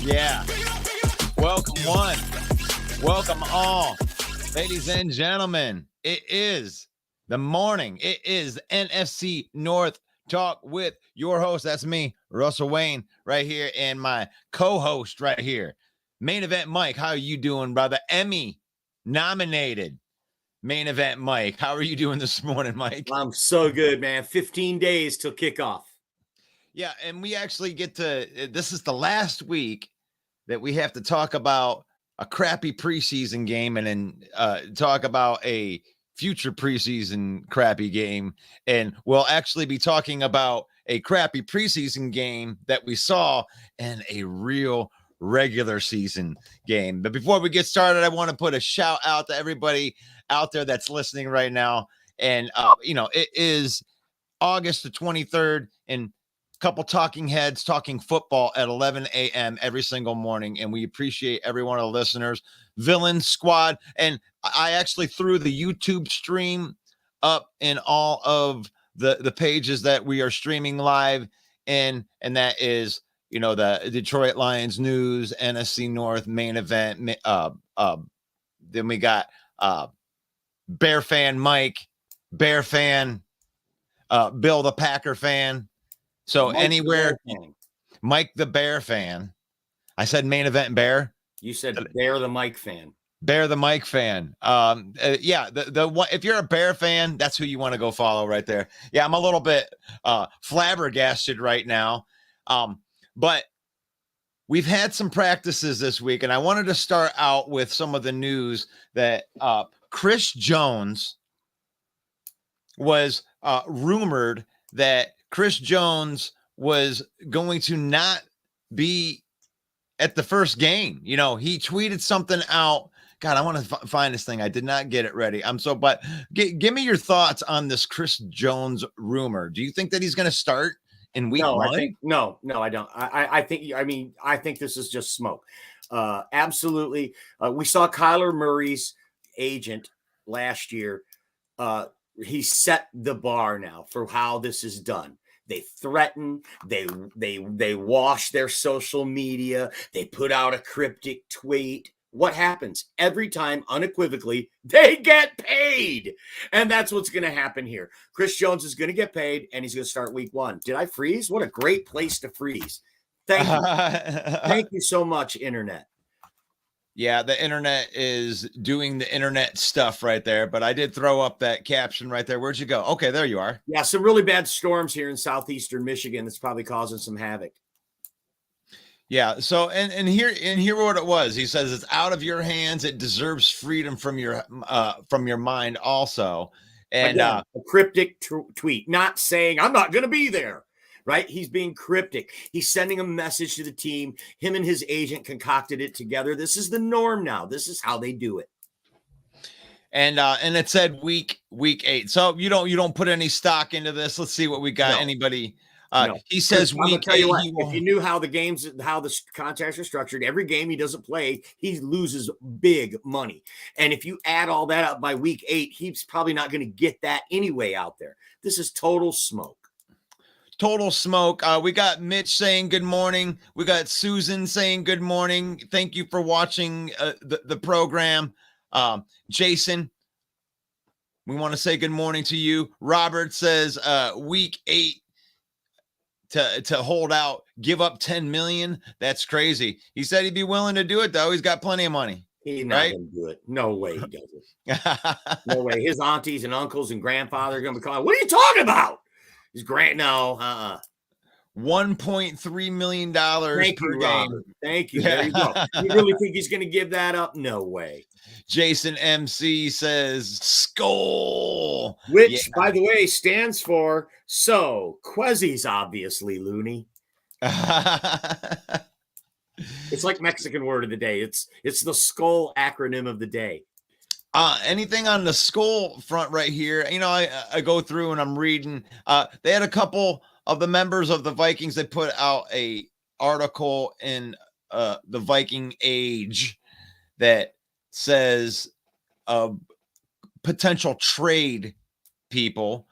Yeah. Welcome one. Welcome all. Ladies and gentlemen, it is the morning. It is NFC North Talk with your host. That's me, Russell Wayne, right here, and my co-host right here, Main Event Mike. How are you doing, brother? Emmy nominated Main Event Mike. How are you doing this morning, Mike? I'm so good, man. 15 days till kickoff. Yeah, and we actually get to, this is the last week that we have to talk about a crappy preseason game and then talk about a future preseason crappy game. And we'll actually be talking about a crappy preseason game that we saw and a real regular season game. But before we get started, I want to put a shout out to everybody out there that's listening right now. And, it is August the 23rd, and couple talking heads talking football at 11 a.m. every single morning. And we appreciate every one of the listeners, Villain Squad. And I actually threw the YouTube stream up in all of the pages that we are streaming live in. And that is, the Detroit Lions news, NFC North, Main Event, then we got Bear fan Mike, Bear fan Bill the Packer fan. So Mike anywhere, Mike the Bear fan. I said main event Bear. You said Bear the Mike fan. Bear the Mike fan. Yeah, the if you're a Bear fan, that's who you want to go follow right there. Yeah, I'm a little bit flabbergasted right now. But we've had some practices this week, and I wanted to start out with some of the news that Chris Jones was rumored that Chris Jones was going to not be at the first game. You know, he tweeted something out. God, I want to find this thing. I did not get it ready. But give me your thoughts on this Chris Jones rumor. Do you think that he's going to start in week one? I don't. I think this is just smoke. Absolutely. We saw Kyler Murray's agent last year. He set the bar now for how this is done. They threaten, they wash their social media, they put out a cryptic tweet. What happens? Every time, unequivocally, they get paid. And that's what's going to happen here. Chris Jones is going to get paid, and he's going to start week one. Did I freeze? What a great place to freeze. Thank you. Thank you so much, Internet. Yeah, the Internet is doing the Internet stuff right there, but I did throw up that caption right there. Where'd you go? Okay, there you are. Yeah, some really bad storms here in southeastern Michigan that's probably causing some havoc. Yeah, so and here what it was. He says it's out of your hands. It deserves freedom from your mind also. And again, a cryptic tweet, not saying I'm not going to be there. Right? He's being cryptic. He's sending a message to the team. Him and his agent concocted it together. This is the norm now. This is how they do it. And it said week 8. So you don't put any stock into this. Let's see what we got. No. Anybody? No. He says week 8. If you knew how the contracts are structured, every game he doesn't play, he loses big money. And if you add all that up by week 8, he's probably not going to get that anyway out there. This is total smoke. Total smoke. We got Mitch saying good morning. We got Susan saying good morning. Thank you for watching the program. Jason, we want to say good morning to you. Robert says week 8 to hold out, give up 10 million. That's crazy. He said he'd be willing to do it, though. He's got plenty of money. He's not going to do it. No way he does it. No way. His aunties and uncles and grandfather are going to be calling, what are you talking about? He's great. No, $1.3 million per game. Robert. Thank you. There you go. You really think he's going to give that up? No way. Jason MC says skull, which, by the way, stands for so Quezzy's obviously loony. It's like Mexican word of the day. It's the skull acronym of the day. Anything on the skull front right here? You know, I go through and I'm reading. They had a couple of the members of the Vikings. They put out a article in the Viking Age that says potential trade people.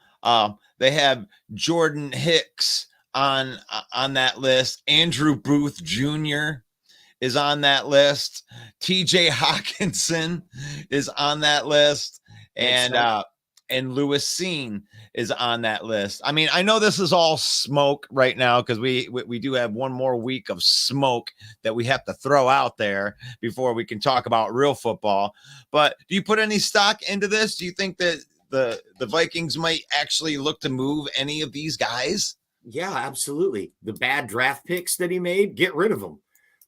They have Jordan Hicks on that list. Andrew Booth Jr. is on that list. TJ Hawkinson is on that list. And Lewis Seen is on that list. I mean, I know this is all smoke right now because we do have one more week of smoke that we have to throw out there before we can talk about real football. But do you put any stock into this? Do you think that the Vikings might actually look to move any of these guys? Yeah, absolutely. The bad draft picks that he made, get rid of them.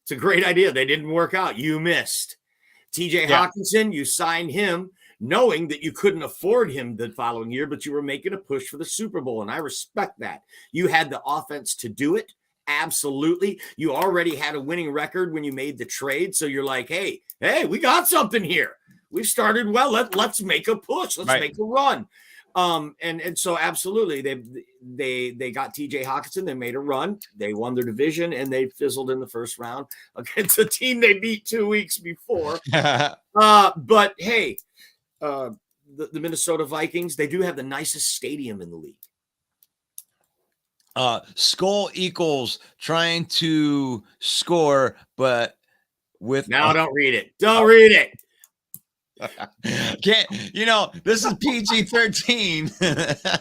It's a great idea. They didn't work out. You missed. TJ Hawkinson, you signed him knowing that you couldn't afford him the following year, but you were making a push for the Super Bowl, and I respect that. You had the offense to do it. Absolutely. You already had a winning record when you made the trade, so you're like, hey, we got something here. We've started well. Let's make a push. Let's make a run. And so absolutely, they got TJ Hawkinson. They made a run. They won their division, and they fizzled in the first round against a team they beat 2 weeks before. But hey, the Minnesota Vikings, they do have the nicest stadium in the league. Skull equals trying to score, but with Now don't read it. Don't read it. Can't, this is PG-13.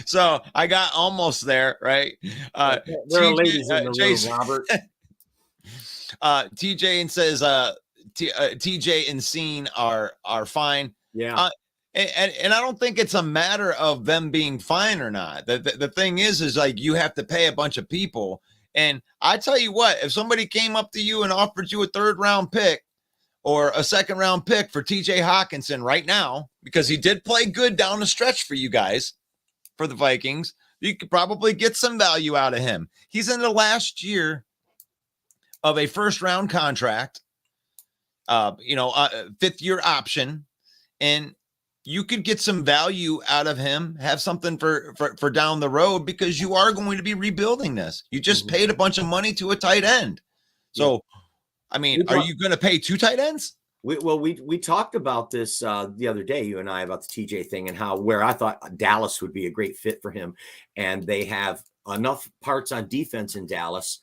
So I got almost there, right? There are ladies in the Jason, room, Robert. TJ and says TJ and Scene are fine. Yeah. And I don't think it's a matter of them being fine or not. The thing is like you have to pay a bunch of people. And I tell you what, if somebody came up to you and offered you a 3rd round pick or a 2nd round pick for TJ Hawkinson right now, because he did play good down the stretch for you guys, for the Vikings, you could probably get some value out of him. He's in the last year of a 1st round contract, 5th year option, and you could get some value out of him, have something for down the road, because you are going to be rebuilding this. You just paid a bunch of money to a tight end. So, I mean, are you going to pay 2 tight ends? We talked about this the other day, you and I, about the TJ thing and where I thought Dallas would be a great fit for him. And they have enough parts on defense in Dallas.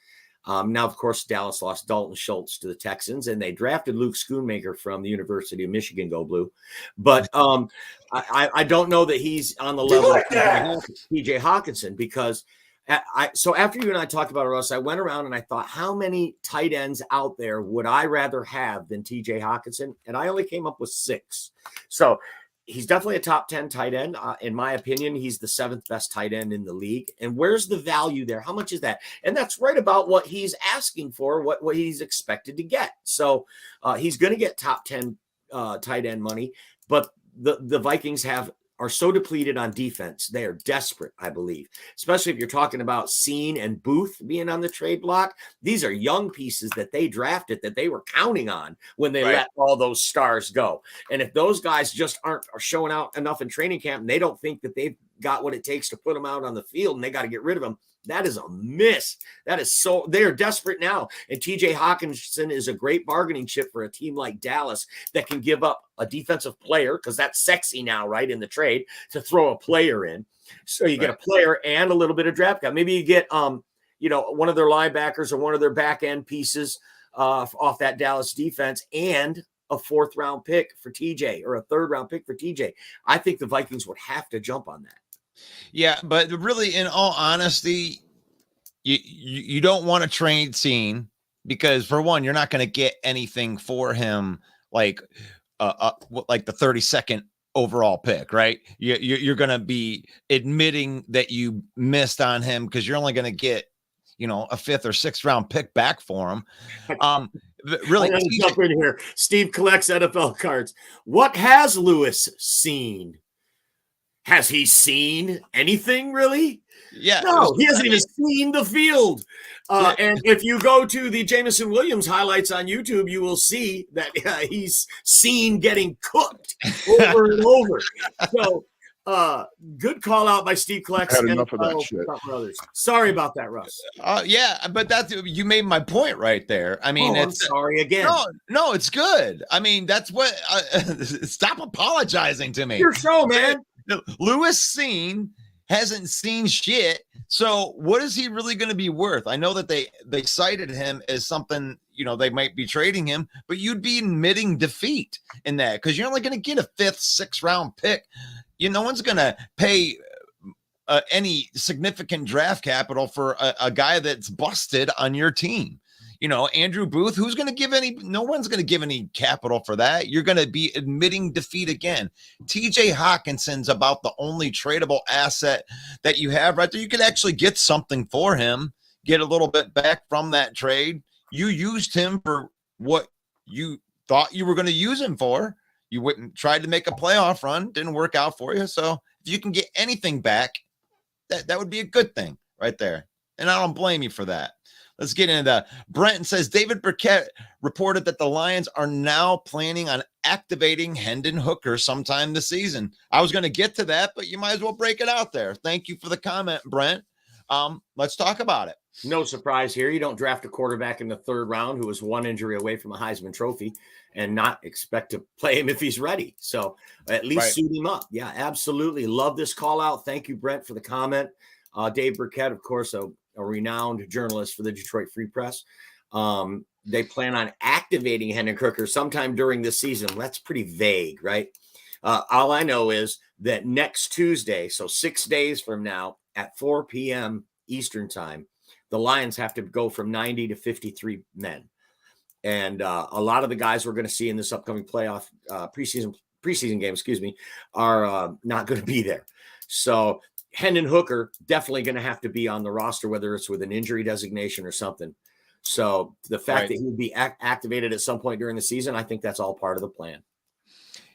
Now, of course, Dallas lost Dalton Schultz to the Texans, and they drafted Luke Schoonmaker from the University of Michigan, Go Blue. But I don't know that he's on the level of TJ Hawkinson, because so after you and I talked about it, Russ, I went around and I thought, how many tight ends out there would I rather have than TJ Hawkinson? And I only came up with 6. So he's definitely a top 10 tight end. In my opinion, he's the 7th best tight end in the league. And where's the value there? How much is that? And that's right about what he's asking for, what he's expected to get. So he's going to get top 10 tight end money, but the Vikings are so depleted on defense. They are desperate, I believe, especially if you're talking about Scene and Booth being on the trade block. These are young pieces that they drafted that they were counting on when they let all those stars go. And if those guys just are showing out enough in training camp and they don't think that they've got what it takes to put them out on the field and they got to get rid of them, that is a miss. That is so, they are desperate now. And TJ Hawkinson is a great bargaining chip for a team like Dallas that can give up a defensive player, because that's sexy now, right, in the trade, to throw a player in. So you get a player and a little bit of draft cap. Maybe you get one of their linebackers or one of their back end pieces off that Dallas defense, and a 4th round pick for TJ or a 3rd round pick for TJ. I think the Vikings would have to jump on that. Yeah, but really, in all honesty, you don't want to trade Scene, because for one, you're not going to get anything for him like the 32nd overall pick, right? You're going to be admitting that you missed on him, because you're only going to get a 5th or 6th round pick back for him. Really, jump in here. Steve collects NFL cards. What has Lewis seen? Has he seen anything, really? Yeah. No, he hasn't even seen the field. And if you go to the Jameson Williams highlights on YouTube, you will see that he's seen getting cooked over and over. So good call out by Steve Klex. Had enough of that shit. Brothers. Sorry about that, Russ. Yeah, but you made my point right there. I mean, I'm sorry again. No, it's good. I mean, that's what. Stop apologizing to me. Your show, man. Lewis Scene hasn't seen shit. So what is he really going to be worth? I know that they cited him as something, they might be trading him, but you'd be admitting defeat in that, because you're only going to get a 5th, 6th round pick. No one's going to pay any significant draft capital for a guy that's busted on your team. Andrew Booth, no one's going to give any capital for that. You're going to be admitting defeat again. TJ Hawkinson's about the only tradable asset that you have right there. You could actually get something for him, get a little bit back from that trade. You used him for what you thought you were going to use him for. You wouldn't try to make a playoff run. Didn't work out for you. So if you can get anything back, that would be a good thing right there. And I don't blame you for that. Let's get into that. Brenton says David Burkett reported that the Lions are now planning on activating Hendon Hooker sometime this season. I was going to get to that, but you might as well break it out there. Thank you for the comment, Brent. Let's talk about it. No surprise here. You don't draft a quarterback in the 3rd round who is 1 injury away from a Heisman Trophy and not expect to play him if he's ready. So at least suit him up. Yeah, absolutely. Love this call out. Thank you, Brent, for the comment. Dave Burkett, of course, a renowned journalist for the Detroit Free Press. They plan on activating Hendon Hooker sometime during the season. That's pretty vague, right? All I know is that next Tuesday, so 6 days from now at 4 p.m. Eastern time, the Lions have to go from 90 to 53 men. And a lot of the guys we're going to see in this upcoming playoff preseason game, are not going to be there. So Hendon Hooker definitely going to have to be on the roster, whether it's with an injury designation or something. So the fact that he would be activated at some point during the season, I think that's all part of the plan.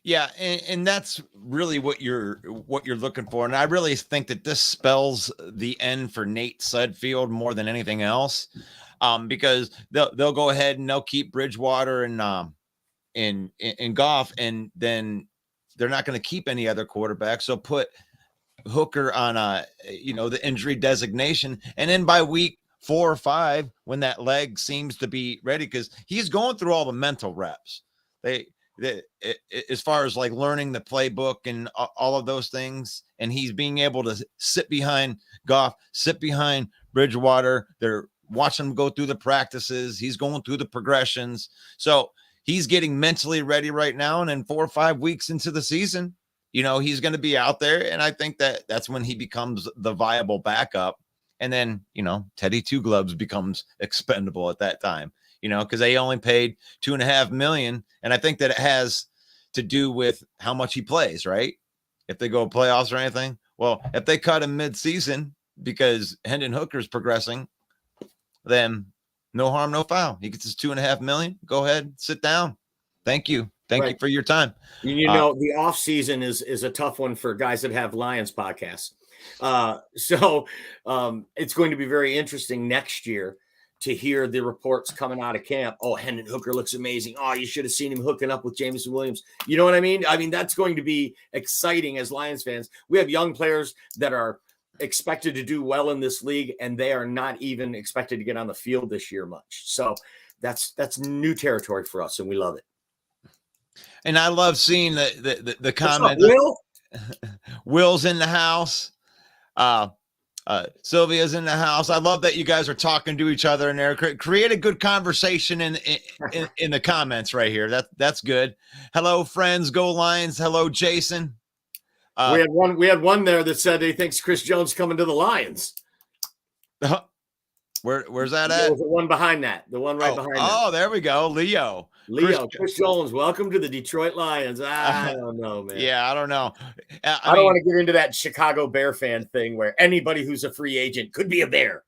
Yeah, and that's really what you're looking for. And I really think that this spells the end for Nate Sudfeld more than anything else, because they'll go ahead and they'll keep Bridgewater and Goff, and then they're not going to keep any other quarterbacks. So put Hooker on the injury designation, and then by week 4 or 5, when that leg seems to be ready, because he's going through all the mental reps. As far as like learning the playbook and all of those things, and he's being able to sit behind Goff, sit behind Bridgewater. They're watching him go through the practices. He's going through the progressions. So he's getting mentally ready right now. And then 4 or 5 weeks into the season, he's going to be out there. And I think that's when he becomes the viable backup. And then, Teddy Two Gloves becomes expendable at that time. Because they only paid $2.5 million. And I think that it has to do with how much he plays, right? If they go playoffs or anything. Well, if they cut him mid-season because Hendon Hooker's progressing, then no harm, no foul. He gets his $2.5 million. Go ahead, sit down. Thank you. Thank you for your time. The off season is a tough one for guys that have Lions podcasts. So it's going to be very interesting next year to hear the reports coming out of camp. Oh, Hendon Hooker looks amazing. Oh, you should have seen him hooking up with Jameson Williams. You know what I mean? I mean, that's going to be exciting as Lions fans. We have young players that are expected to do well in this league, and they are not even expected to get on the field this year much. So that's new territory for us, and we love it. And I love seeing the comment. Will? Will's in the house. Sylvia's in the house. I love that you guys are talking to each other in there. Create a good conversation in the comments right here. That's good. Hello, friends. Go Lions. Hello, Jason. We had one there that said he thinks Chris Jones coming to the Lions. Where's that at? The one behind that. The one right behind that. Oh, there we go. Leo, Chris Jones, welcome to the Detroit Lions. I don't know, man. Yeah, I don't know. I don't want to get into that Chicago Bear fan thing where anybody who's a free agent could be a Bear.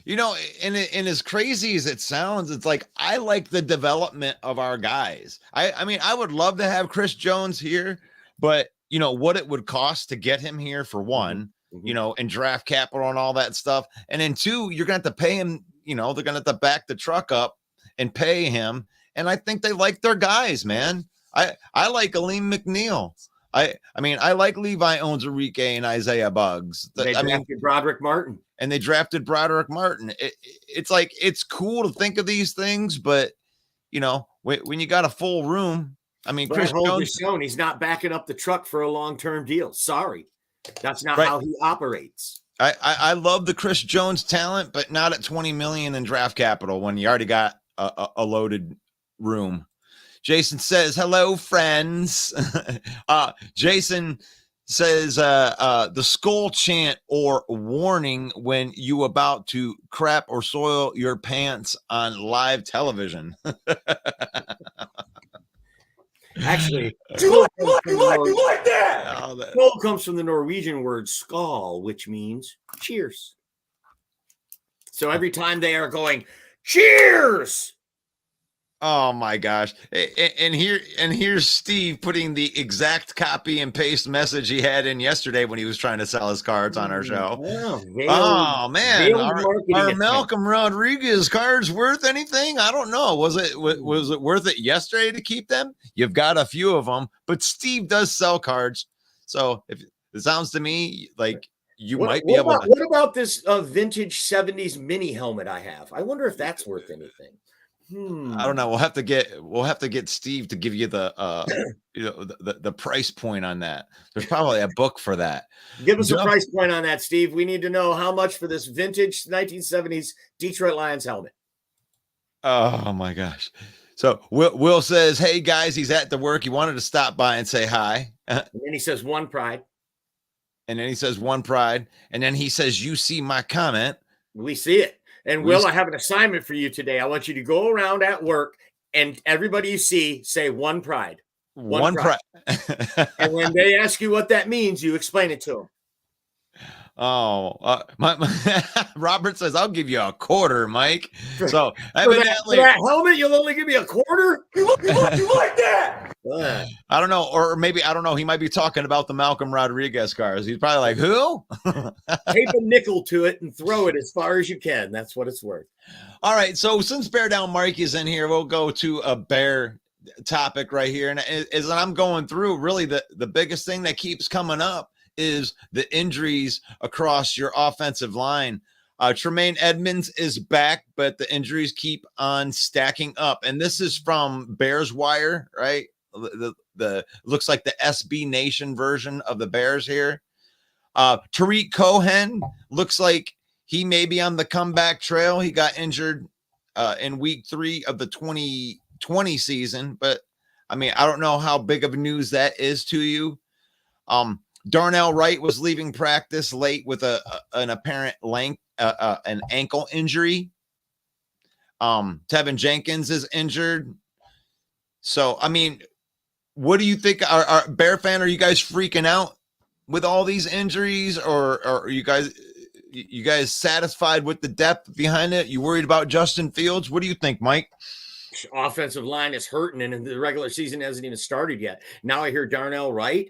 And as crazy as it sounds, it's like I like the development of our guys. I mean, I would love to have Chris Jones here, but what it would cost to get him here for one, and draft capital and all that stuff. And then 2, you're going to have to pay him, they're going to have to back the truck up and pay him. And I think they like their guys, man. I like Aleem McNeil. I mean, I like Levi Onwuzurike and Isaiah Buggs. They drafted Broderick Martin. And they drafted Broderick Martin. It's like, it's cool to think of these things, but, when you got a full room, I mean, Chris Jones, shown he's not backing up the truck for a long-term deal. Sorry. That's not how he operates. I love the Chris Jones talent, but not at $20 million in draft capital when you already got a loaded room. Jason says, hello, friends. Jason says the skull chant or warning when you about to crap or soil your pants on live television. Actually, skull comes from the Norwegian word skål, which means cheers. So every time they are going, cheers. Oh my gosh. And here's Steve putting the exact copy and paste message he had in yesterday when he was trying to sell his cards on our show. Oh man. Are Malcolm Rodriguez cards worth anything? I don't know. Was it worth it yesterday to keep them? You've got a few of them, but Steve does sell cards. So if it sounds to me like you might be able to. What about this vintage 70s mini helmet I have? I wonder if that's worth anything. I don't know. We'll have to get Steve to give you the the price point on that. There's probably a book for that. Give us a price point on that, Steve. We need to know how much for this vintage 1970s Detroit Lions helmet. Oh my gosh. So Will says, "Hey guys, he's at the work. He wanted to stop by and say hi." And then he says, "One pride." And then he says, "One pride." And then he says, "You see my comment." We see it. And Will, I have an assignment for you today. I want you to go around at work and everybody you see say one pride. One pride. And when they ask you what that means, you explain it to them. Oh, Robert says, "I'll give you a quarter, Mike." So evidently, for that helmet, you'll only give me a quarter. You like that? I don't know, or maybe I don't know. He might be talking about the Malcolm Rodriguez cars. He's probably like, "Who?" Tape a nickel to it and throw it as far as you can. That's what it's worth. All right. So since Bear Down Mike is in here, we'll go to a Bear topic right here, and as I'm going through, really the biggest thing that keeps coming up is the injuries across your offensive line. Tremaine Edmonds is back, but the injuries keep on stacking up. And this is from Bears Wire, right? The looks like the SB Nation version of the Bears here. Tariq Cohen looks like he may be on the comeback trail. He got injured in week 3 of the 2020 season, but I mean, I don't know how big of news that is to you. Darnell Wright was leaving practice late with an apparent an ankle injury. Tevin Jenkins is injured. So, I mean, what do you think? Are Bear fan, are you guys freaking out with all these injuries, or are you guys satisfied with the depth behind it? You worried about Justin Fields? What do you think, Mike? Offensive line is hurting, and the regular season hasn't even started yet. Now I hear Darnell Wright.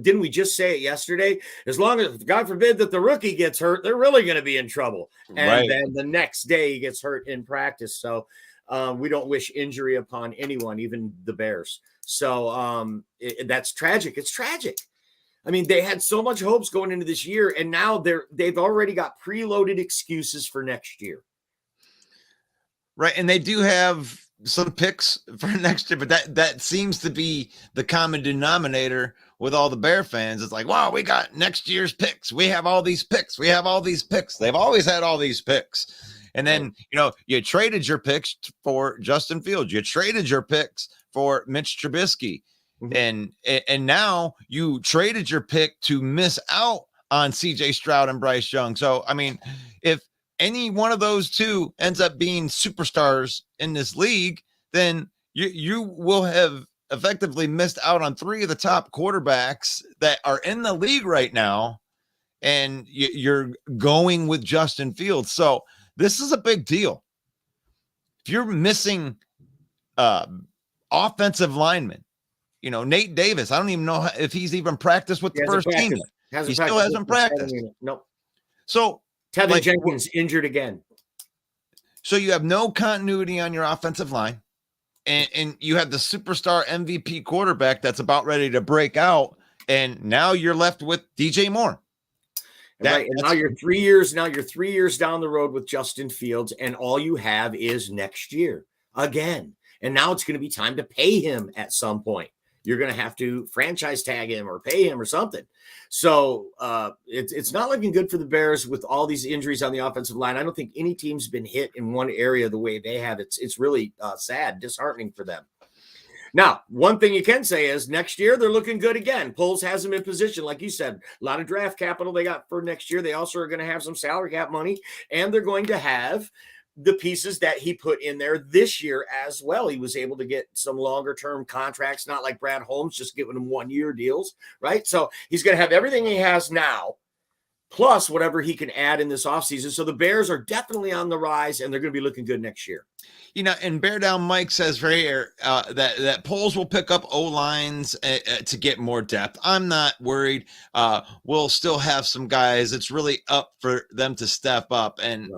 Didn't we just say it yesterday? As long as, God forbid, that the rookie gets hurt, they're really going to be in trouble. And then the next day he gets hurt in practice. So we don't wish injury upon anyone, even the Bears. So that's tragic. It's tragic. I mean, they had so much hopes going into this year, and now they've already got preloaded excuses for next year. Right, and they do have some picks for next year, but that seems to be the common denominator with all the Bear fans. It's like, wow, we got next year's picks. We have all these picks. We have all these picks. They've always had all these picks. And then, you traded your picks for Justin Fields. You traded your picks for Mitch Trubisky. Mm-hmm. And now you traded your pick to miss out on CJ Stroud and Bryce Young. So, I mean, if any one of those two ends up being superstars in this league, then you will have effectively missed out on 3 of the top quarterbacks that are in the league right now. And you're going with Justin Fields. So this is a big deal. If you're missing offensive linemen, Nate Davis, I don't even know if he's even practiced with the first team. He still hasn't practiced. Nope. So Tevin Jenkins injured again. So you have no continuity on your offensive line, and you have the superstar MVP quarterback that's about ready to break out, and now you're left with DJ Moore. And now you're 3 years. Now you're 3 years down the road with Justin Fields, and all you have is next year again. And now it's going to be time to pay him at some point. You're going to have to franchise tag him or pay him or something. So it's not looking good for the Bears with all these injuries on the offensive line. I don't think any team's been hit in one area the way they have. It's really sad, disheartening for them. Now, one thing you can say is next year they're looking good again. Poles has them in position, like you said, a lot of draft capital they got for next year. They also are going to have some salary cap money, and they're going to have the pieces that he put in there this year as well. He was able to get some longer term contracts, not like Brad Holmes, just giving him 1 year deals, right? So he's going to have everything he has now, plus whatever he can add in this offseason. So the Bears are definitely on the rise, and they're going to be looking good next year. And Bear Down Mike says right here that Poles will pick up O-lines to get more depth. I'm not worried. We'll still have some guys. It's really up for them to step up. And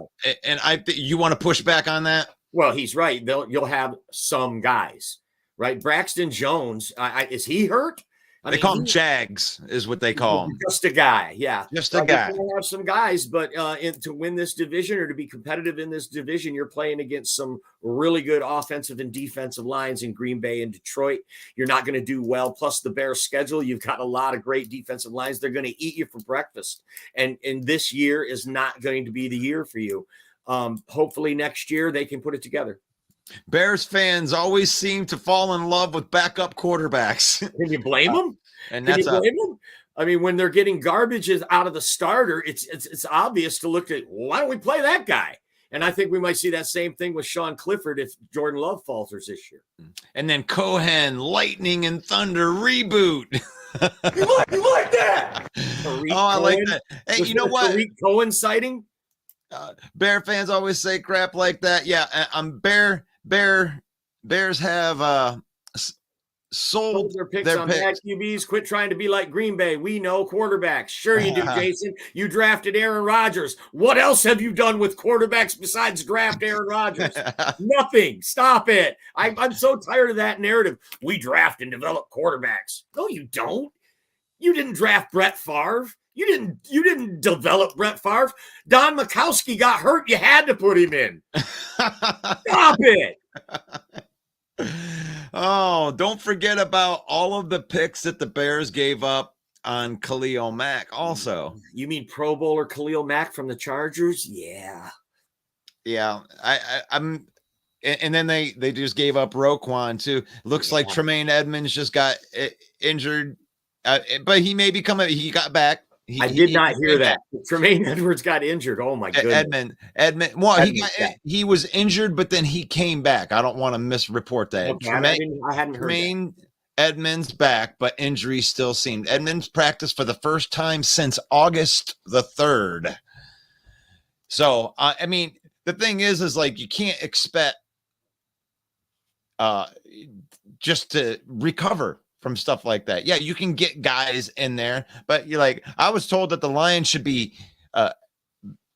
you want to push back on that? Well, he's right. You'll have some guys, right? Braxton Jones, is he hurt? They call him Jags, is what they call him. Just a guy, yeah. Just a guy. You'll have some guys, but to win this division or to be competitive in this division, you're playing against some really good offensive and defensive lines in Green Bay and Detroit. You're not going to do well. Plus the Bears' schedule, you've got a lot of great defensive lines. They're going to eat you for breakfast. And this year is not going to be the year for you. Hopefully next year they can put it together. Bears fans always seem to fall in love with backup quarterbacks. Can you blame them? And Can you that's blame them? I mean, when they're getting garbages out of the starter, it's obvious to look at, why don't we play that guy? And I think we might see that same thing with Sean Clifford if Jordan Love falters this year. And then Cohen, lightning and thunder reboot. You like that? Tariq I Cohen? like that. Hey, Was you know there a what? Tariq Cohen sighting? Bear fans always say crap like that. Yeah, Bears have sold their picks on bad QBs. Quit trying to be like Green Bay. We know quarterbacks. Sure you do, Jason. You drafted Aaron Rodgers. What else have you done with quarterbacks besides draft Aaron Rodgers? Nothing. Stop it. I'm so tired of that narrative. We draft and develop quarterbacks. No, you don't. You didn't draft Brett Favre. You didn't develop Brett Favre. Don Majkowski got hurt. You had to put him in. Stop it. Oh, don't forget about all of the picks that the Bears gave up on Khalil Mack also. You mean Pro Bowler Khalil Mack from the Chargers? Yeah. Yeah. I'm and then they just gave up Roquan too. Looks like Tremaine Edmonds just got injured. But he may be coming. He got back. I did not hear that. Tremaine Edwards got injured. Oh my goodness. Edmund. Well, he was injured, but then he came back. I don't want to misreport that. Okay, I hadn't heard Tremaine Edmonds back, but injury still seemed. Edmonds practiced for the first time since August the 3rd. So I mean, the thing is like you can't expect just to recover from stuff like that. Yeah, you can get guys in there, but you're like, I was told that the Lions should be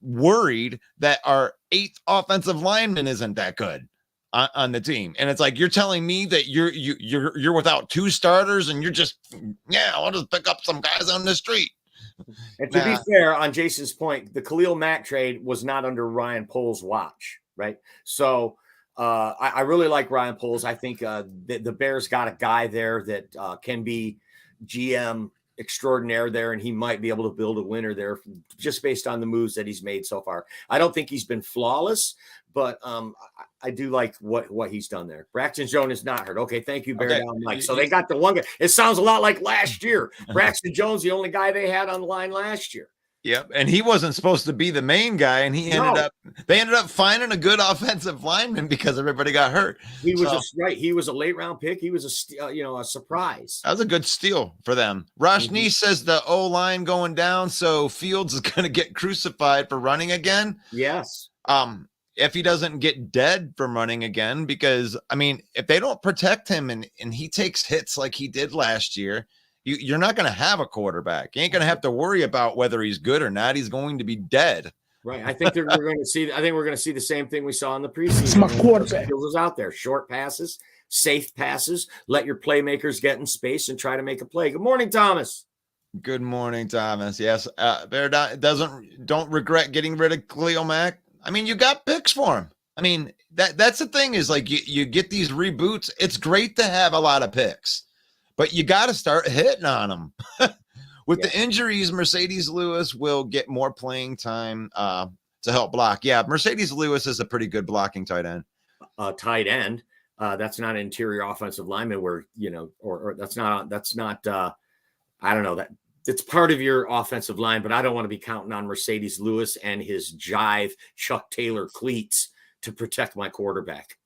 worried that our 8th offensive lineman isn't that good on the team. And it's like, you're telling me that you're without 2 starters and you're just, I'll just pick up some guys on the street. And to be fair, on Jason's point, the Khalil Mack trade was not under Ryan Poles' watch, right? So I really like Ryan Poles. I think the Bears got a guy there that can be GM extraordinaire there, and he might be able to build a winner there just based on the moves that he's made so far. I don't think he's been flawless, but I do like what he's done there. Braxton Jones is not hurt. Okay, thank you, Bear Down Mike. So they got the one guy. It sounds a lot like last year. Braxton Jones, the only guy they had on the line last year. Yep, and he wasn't supposed to be the main guy, and they ended up finding a good offensive lineman because everybody got hurt. He was a late round pick. He was a surprise. That was a good steal for them. Roshni says the O-line going down, so Fields is going to get crucified for running again. Yes. If he doesn't get dead from running again, because I mean, if they don't protect him and he takes hits like he did last year, you're not going to have a quarterback. You ain't going to have to worry about whether he's good or not. He's going to be dead. Right. I think we're going to see the same thing we saw in the preseason. It's my quarterback. Fields was out there. Short passes, safe passes. Let your playmakers get in space and try to make a play. Good morning, Thomas. Good morning, Thomas. Yes. Don't regret getting rid of Khalil Mack. I mean, you got picks for him. I mean, that's the thing is like you get these reboots. It's great to have a lot of picks, but you got to start hitting on them. With the injuries, Mercedes Lewis will get more playing time to help block. Yeah, Mercedes Lewis is a pretty good blocking tight end. Tight end. That's not an interior offensive lineman where, or that's not, I don't know, that it's part of your offensive line, but I don't want to be counting on Mercedes Lewis and his jive Chuck Taylor cleats to protect my quarterback.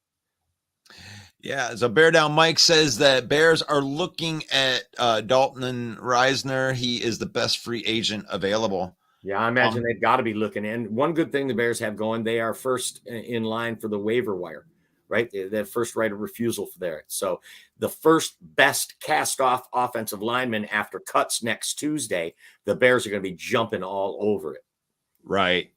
Yeah, so Bear Down Mike says that Bears are looking at Dalton Reisner. He is the best free agent available. Yeah, I imagine they've got to be looking. And one good thing the Bears have going, they are first in line for the waiver wire, right? They have first right of refusal for there. So the first best cast-off offensive lineman after cuts next Tuesday, the Bears are going to be jumping all over it. Right.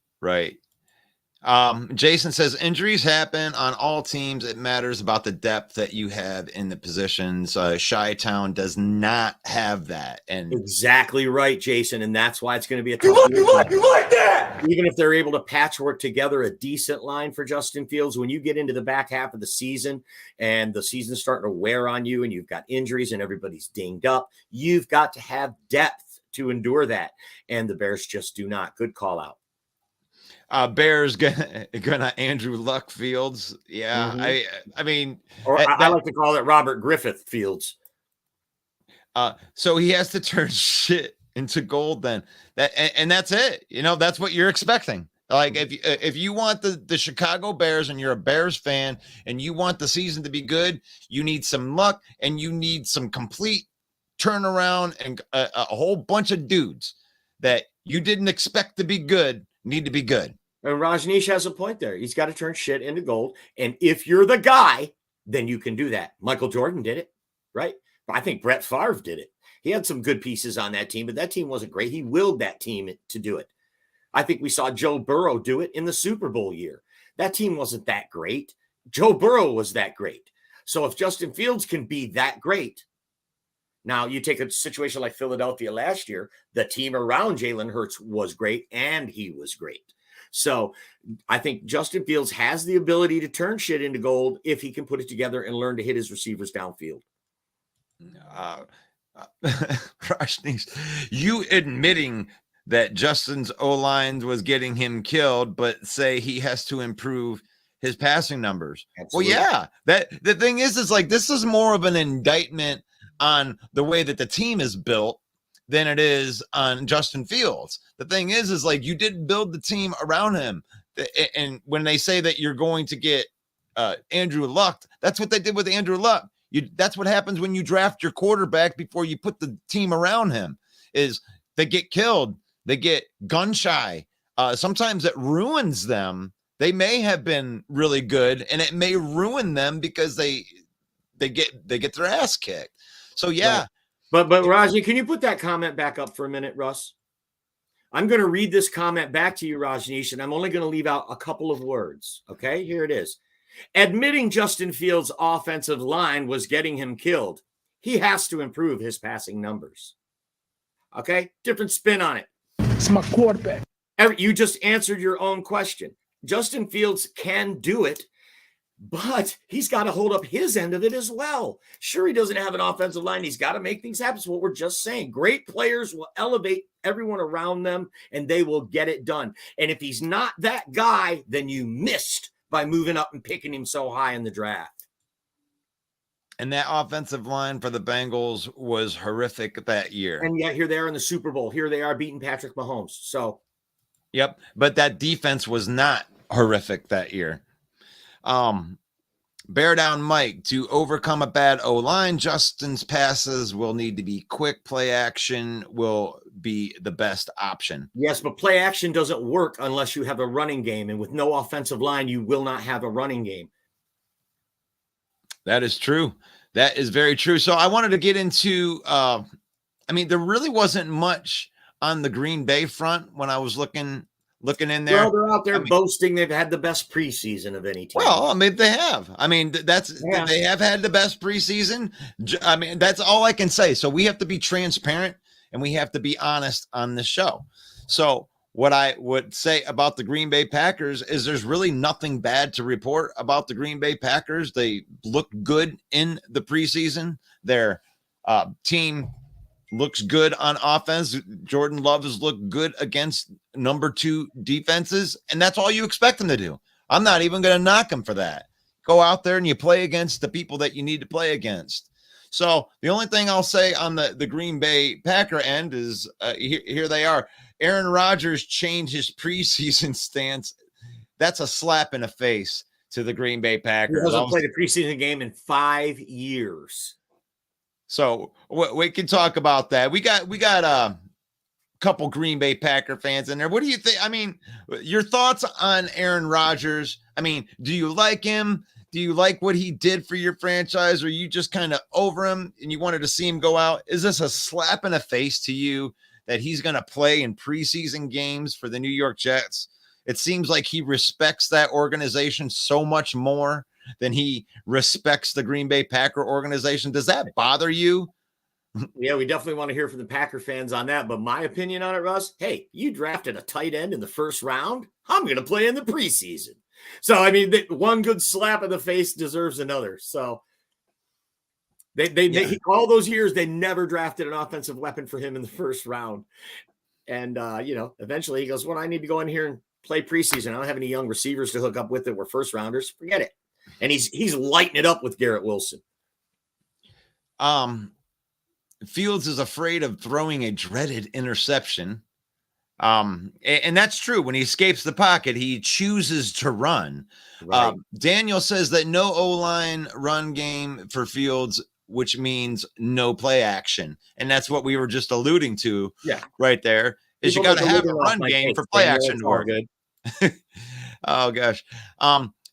Jason says injuries happen on all teams. It matters about the depth that you have in the positions. Chi-Town does not have that. And exactly right, Jason. And that's why it's going to be a tough You like that? Even if they're able to patchwork together a decent line for Justin Fields, when you get into the back half of the season and the season's starting to wear on you and you've got injuries and everybody's dinged up, you've got to have depth to endure that. And the Bears just do not. Good call out. Bears gonna Andrew Luck Fields. Yeah, I mean, Or I like to call it Robert Griffith Fields. So he has to turn shit into gold then. And that's it. That's what you're expecting. Like if you want the Chicago Bears and you're a Bears fan and you want the season to be good, you need some luck and you need some complete turnaround, and a whole bunch of dudes that you didn't expect to be good need to be good. And Rajneesh has a point there. He's got to turn shit into gold. And if you're the guy, then you can do that. Michael Jordan did it, right? I think Brett Favre did it. He had some good pieces on that team, but that team wasn't great. He willed that team to do it. I think we saw Joe Burrow do it in the Super Bowl year. That team wasn't that great. Joe Burrow was that great. So if Justin Fields can be that great, now you take a situation like Philadelphia last year, the team around Jalen Hurts was great and he was great. So I think Justin Fields has the ability to turn shit into gold if he can put it together and learn to hit his receivers downfield. You admitting that Justin's O-line was getting him killed, but say he has to improve his passing numbers. Absolutely. Well, yeah, that the thing is like this is more of an indictment on the way that the team is built than it is on Justin Fields. The thing is like you did build the team around him, and when they say that you're going to get Andrew Luck, that's what they did with Andrew Luck. That's what happens when you draft your quarterback before you put the team around him. Is they get killed, they get gun shy. Sometimes it ruins them. They may have been really good, and it may ruin them because they get their ass kicked. So yeah. Right. But Rajni, can you put that comment back up for a minute, Russ? I'm going to read this comment back to you, Rajneesh, and I'm only going to leave out a couple of words. Okay, here it is. Admitting Justin Fields' offensive line was getting him killed. He has to improve his passing numbers. Okay, different spin on it. It's my quarterback. You just answered your own question. Justin Fields can do it, but he's got to hold up his end of it as well. Sure, he doesn't have an offensive line. He's got to make things happen. So what we're just saying, great players will elevate everyone around them, and they will get it done. And if he's not that guy, then you missed by moving up and picking him so high in the draft. And that offensive line for the Bengals was horrific that year. And yet here they are in the Super Bowl. Here they are beating Patrick Mahomes. So, yep. But that defense was not horrific that year. Bear down Mike. To overcome a bad O-line, Justin's passes will need to be quick. Play action will be the best option. Yes, but play action doesn't work unless you have a running game. And with no offensive line, you will not have a running game. That is true. That is very true. So I wanted to get into, there really wasn't much on the Green Bay front when I was looking in there. Well, they're out there boasting they've had the best preseason of any team. Well, they have. They have had the best preseason. That's all I can say. So we have to be transparent and we have to be honest on this show. So what I would say about the Green Bay Packers is there's really nothing bad to report about the Green Bay Packers. They looked good in the preseason. Their team looks good on offense. Jordan Love has looked good against number 2 defenses, and that's all you expect them to do. I'm not even going to knock them for that. Go out there and you play against the people that you need to play against. So the only thing I'll say on the Green Bay Packer end is here they are. Aaron Rodgers changed his preseason stance. That's a slap in the face to the Green Bay Packers. He hasn't played a preseason game in 5 years. So we can talk about that. We got a couple Green Bay Packer fans in there. What do you think? Your thoughts on Aaron Rodgers? Do you like him? Do you like what he did for your franchise? Or are you just kind of over him and you wanted to see him go out? Is this a slap in the face to you that he's going to play in preseason games for the New York Jets? It seems like he respects that organization so much more than he respects the Green Bay Packer organization. Does that bother you? Yeah, we definitely want to hear from the Packer fans on that. But my opinion on it, Russ, hey, you drafted a tight end in the first round. I'm going to play in the preseason. So, one good slap in the face deserves another. So they all those years, they never drafted an offensive weapon for him in the first round. And, eventually he goes, well, I need to go in here and play preseason. I don't have any young receivers to hook up with that were first rounders. Forget it. And he's lighting it up with Garrett Wilson. Fields is afraid of throwing a dreaded interception. And that's true. When he escapes the pocket, he chooses to run. Right. Daniel says that no O-line run game for Fields, which means no play action. And that's what we were just alluding to right there, is you got to have a run game for play action to work. Good. Oh, gosh.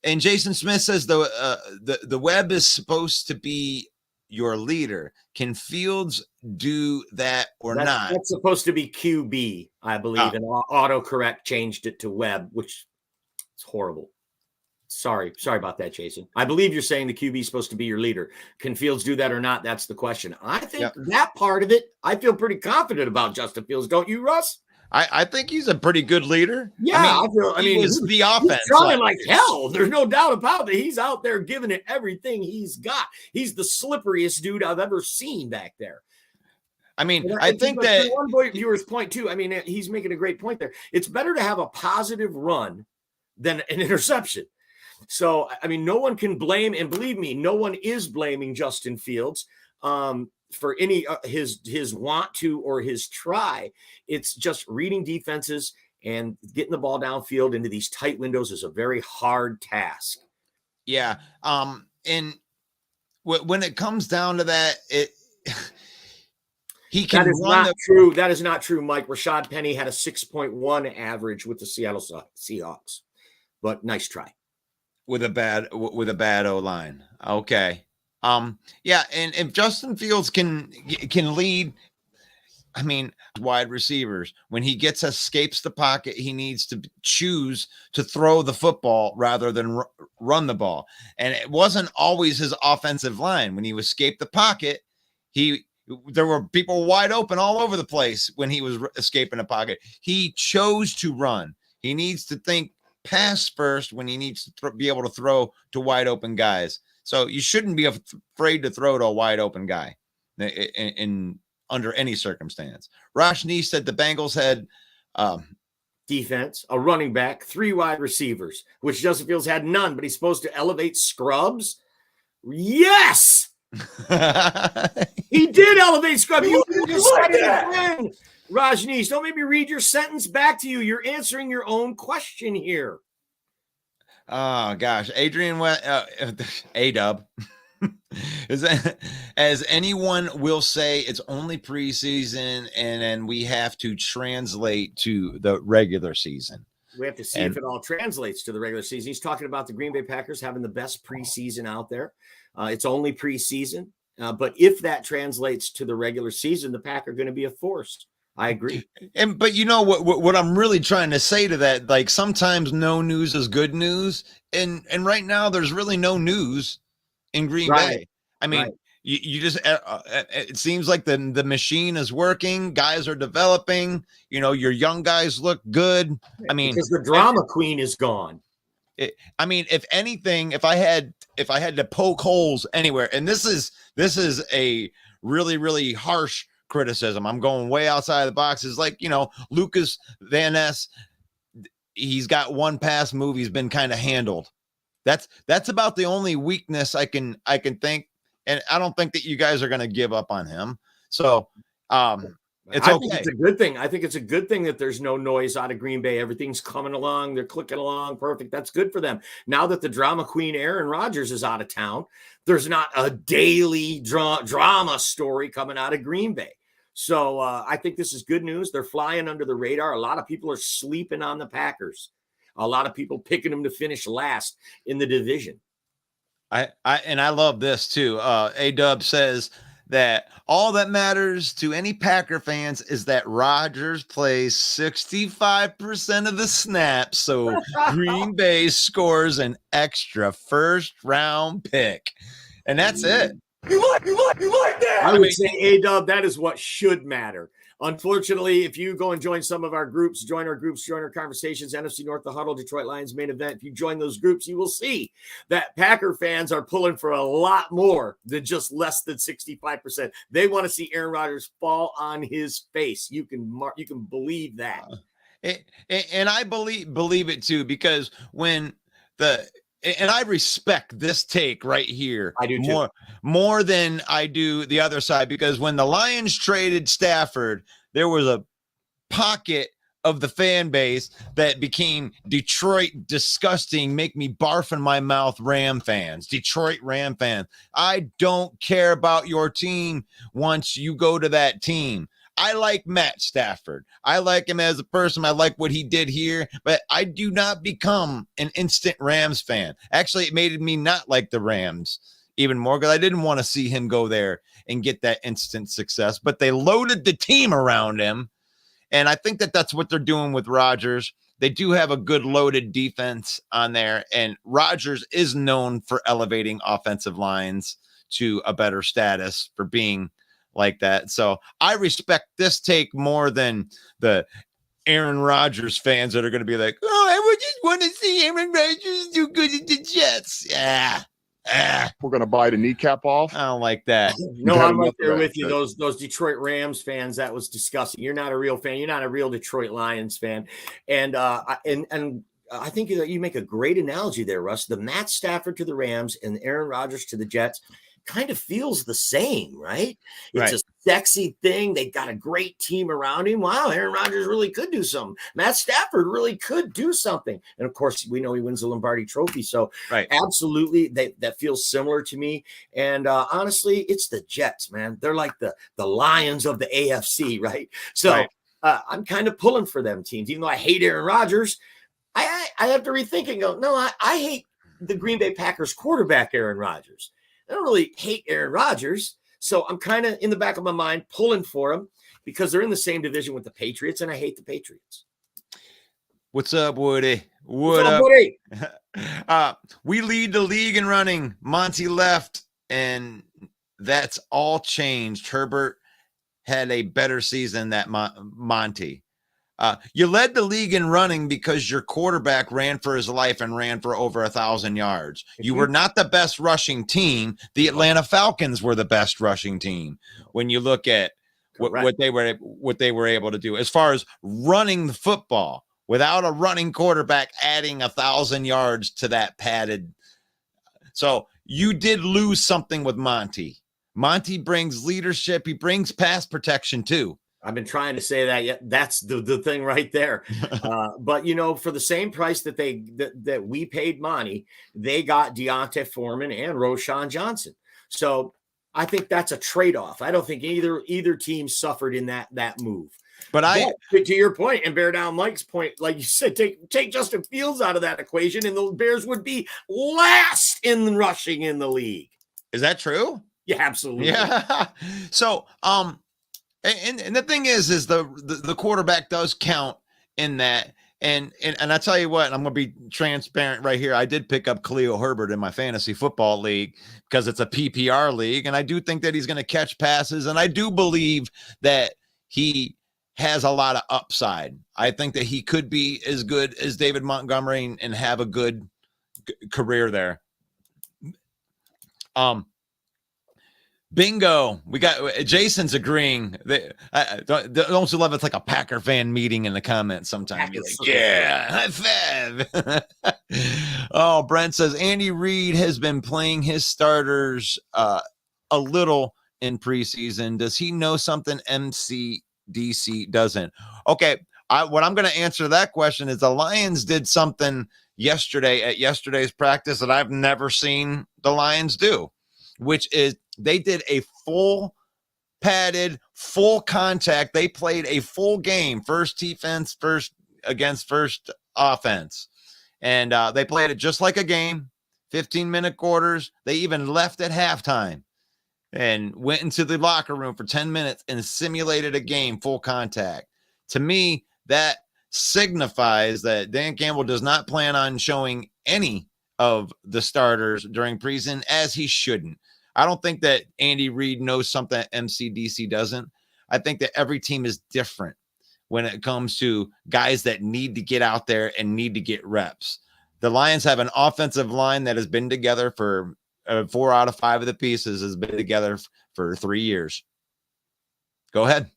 And Jason Smith says the web is supposed to be your leader. Can Fields do that or not? That's supposed to be QB, I believe, and autocorrect changed it to web, which is horrible. Sorry about that, Jason. I believe you're saying the QB is supposed to be your leader. Can Fields do that or not? That's the question. I think that part of it, I feel pretty confident about Justin Fields. Don't you, Russ? I think he's a pretty good leader. Yeah, I mean, he's the offense. He's trying like hell. There's no doubt about it. He's out there giving it everything he's got. He's the slipperiest dude I've ever seen back there. I mean, I think that one viewer's point too. I mean, he's making a great point there. It's better to have a positive run than an interception. So, I mean, no one can blame, and believe me, no one is blaming Justin Fields for any his want to or his try. It's just reading defenses and getting the ball downfield into these tight windows is a very hard task. Yeah. And when it comes down to that, he can that is not true. That is not true, Mike. Rashad Penny had a 6.1 average with the Seattle Seahawks, but nice try. With a bad O-line. Okay. Yeah, and if Justin Fields can lead, I mean, wide receivers, when he escapes the pocket, he needs to choose to throw the football rather than run the ball. And it wasn't always his offensive line. When he escaped the pocket, there were people wide open all over the place when he was escaping the pocket. He chose to run. He needs to think pass first when he needs to be able to throw to wide open guys. So you shouldn't be afraid to throw to a wide open guy in under any circumstance. Roshni said the Bengals had defense, a running back, 3 wide receivers, which Justin Fields had none, but he's supposed to elevate scrubs. Yes, he did elevate scrubs. You just said it again. Rajneesh, don't make me read your sentence back to you. You're answering your own question here. Oh, gosh. Adrian, A-Dub. As anyone will say, it's only preseason, and then we have to translate to the regular season. We have to see if it all translates to the regular season. He's talking about the Green Bay Packers having the best preseason out there. It's only preseason. But if that translates to the regular season, the Packers are going to be a force. I agree. But you know what I'm really trying to say to that, like sometimes no news is good news. And right now there's really no news in Green Bay. I mean, you just it seems like the machine is working. Guys are developing. You know, your young guys look good. I mean, because the drama queen is gone. I mean, if anything, if I had to poke holes anywhere, and this is a really, really harsh criticism. I'm going way outside of the box. Is like, you know, Lucas Van Ness, he's got one pass move. He's been kind of handled. That's about the only weakness I can think. And I don't think that you guys are going to give up on him. So it's okay. I think it's a good thing. I think it's a good thing that there's no noise out of Green Bay. Everything's coming along. They're clicking along. Perfect. That's good for them. Now that the drama queen Aaron Rodgers is out of town, there's not a daily drama story coming out of Green Bay. So I think this is good news. They're flying under the radar. A lot of people are sleeping on the Packers. A lot of people picking them to finish last in the division. I love this too. A-Dub says that all that matters to any Packer fans is that Rodgers plays 65% of the snaps, so Green Bay scores an extra first-round pick, and that's it. You like that? I would say, A-Dub, that is what should matter. Unfortunately, if you go and join some of our groups, join our conversations, NFC North, the Huddle, Detroit Lions main event, if you join those groups, you will see that Packer fans are pulling for a lot more than just less than 65%. They want to see Aaron Rodgers fall on his face. You can believe that. And I believe it too, because when and I respect this take right here I do too. more than I do the other side, because when the Lions traded Stafford, there was a pocket of the fan base that became Detroit disgusting, make me barf in my mouth Ram fans, Detroit Ram fans. I don't care about your team once you go to that team. I like Matt Stafford. I like him as a person. I like what he did here, but I do not become an instant Rams fan. Actually, it made me not like the Rams even more, because I didn't want to see him go there and get that instant success, but they loaded the team around him. And I think that that's what they're doing with Rodgers. They do have a good loaded defense on there, and Rodgers is known for elevating offensive lines to a better status for being like that. So I respect this take more than the Aaron Rodgers fans that are going to be like, oh, I would just want to see Aaron Rodgers do good at the Jets. Yeah. We're going to bite a kneecap off. I don't like that. No, I'm right there with you. Those Detroit Rams fans, that was disgusting. You're not a real fan. You're not a real Detroit Lions fan. And I think you make a great analogy there, Russ. The Matt Stafford to the Rams and Aaron Rodgers to the Jets kind of feels the same, right? It's a sexy thing. They got a great team around him. Wow, Aaron Rodgers really could do something. Matt Stafford really could do something. And of course, we know he wins the Lombardi Trophy. So absolutely, that feels similar to me. And honestly, it's the Jets, man. They're like the Lions of the AFC, right? So I'm kind of pulling for them teams. Even though I hate Aaron Rodgers, I have to rethink and go, no, I hate the Green Bay Packers quarterback, Aaron Rodgers. I don't really hate Aaron Rodgers. So I'm kind of in the back of my mind pulling for him because they're in the same division with the Patriots, and I hate the Patriots. What's up, Woody? What's up, Woody? We lead the league in running. Monty left, and that's all changed. Herbert had a better season than Monty. You led the league in running because your quarterback ran for his life and ran for over 1,000 yards. You were not the best rushing team. The Atlanta Falcons were the best rushing team when you look at what they were able to do as far as running the football without a running quarterback adding 1,000 yards to that padded. So you did lose something with Monty. Monty brings leadership. He brings pass protection too. I've been trying to say that. Yeah, that's the thing right there. But for the same price that we paid Monty, they got Deontay Foreman and Roschon Johnson. So I think that's a trade-off. I don't think either team suffered in that move. But to your point and bear down Mike's point, like you said, take Justin Fields out of that equation, and the Bears would be last in rushing in the league. Is that true? Yeah, absolutely. Yeah. So, And the thing is the quarterback does count in that. And I tell you what, I'm going to be transparent right here. I did pick up Khalil Herbert in my fantasy football league because it's a PPR league. And I do think that he's going to catch passes. And I do believe that he has a lot of upside. I think that he could be as good as David Montgomery and have a good career there. Bingo. We got Jason's agreeing. Don't you love it's like a Packer fan meeting in the comments sometimes? Like, yeah, high five. Oh, Brent says Andy Reid has been playing his starters a little in preseason. Does he know something MCDC doesn't? Okay, what I'm going to answer that question is the Lions did something yesterday at yesterday's practice that I've never seen the Lions do, which is they did a full padded, full contact. They played a full game, first defense, first against first offense. And they played it just like a game, 15-minute quarters. They even left at halftime and went into the locker room for 10 minutes and simulated a game, full contact. To me, that signifies that Dan Campbell does not plan on showing any of the starters during preseason, as he shouldn't. I don't think that Andy Reid knows something that MCDC doesn't. I think that every team is different when it comes to guys that need to get out there and need to get reps. The Lions have an offensive line that has been together for 4 out of 5 of the pieces has been together for 3 years. Go ahead.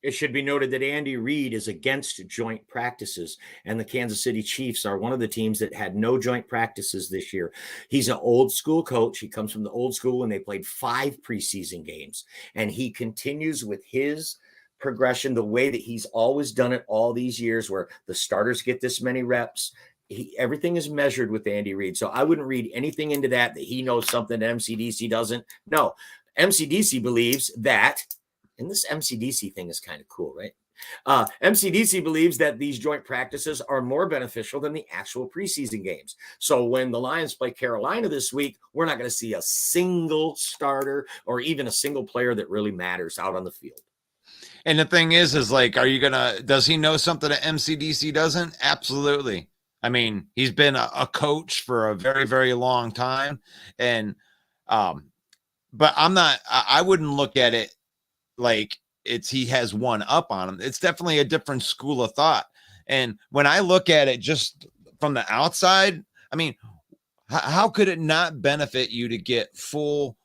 It should be noted that Andy Reid is against joint practices, and the Kansas City Chiefs are one of the teams that had no joint practices this year. He's an old school coach. He comes from the old school when they played 5 preseason games, and he continues with his progression the way that he's always done it all these years, where the starters get this many reps. Everything is measured with Andy Reid. So I wouldn't read anything into that he knows something that MCDC doesn't. No, MCDC believes that, and this MCDC thing is kind of cool, right? MCDC believes that these joint practices are more beneficial than the actual preseason games. So when the Lions play Carolina this week, we're not going to see a single starter or even a single player that really matters out on the field. And the thing is like, does he know something that MCDC doesn't? Absolutely. I mean, he's been a coach for a very, very long time. And, but I wouldn't look at it like he has one up on him. It's definitely a different school of thought. And when I look at it just from the outside, I mean, how could it not benefit you to get full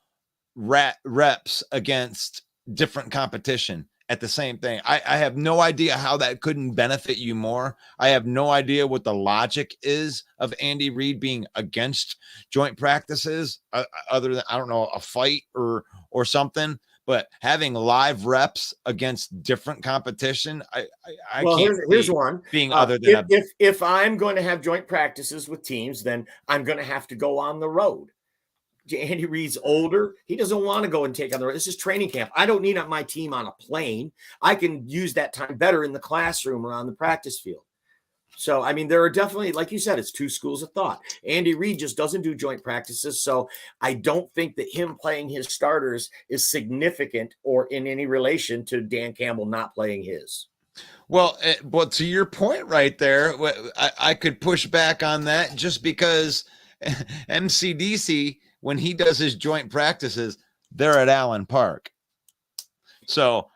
reps against different competition at the same thing? I have no idea how that couldn't benefit you more. I have no idea what the logic is of Andy Reid being against joint practices, other than, I don't know, a fight or something. But having live reps against different competition, I can't. Here's one being other than if I'm going to have joint practices with teams, then I'm going to have to go on the road. Andy Reid's older. He doesn't want to go and take on the road. This is training camp. I don't need my team on a plane. I can use that time better in the classroom or on the practice field. So, I mean, there are definitely, like you said, it's 2 schools of thought. Andy Reid just doesn't do joint practices. So I don't think that him playing his starters is significant or in any relation to Dan Campbell not playing his. Well, but to your point right there, I could push back on that just because MCDC, when he does his joint practices, they're at Allen Park. So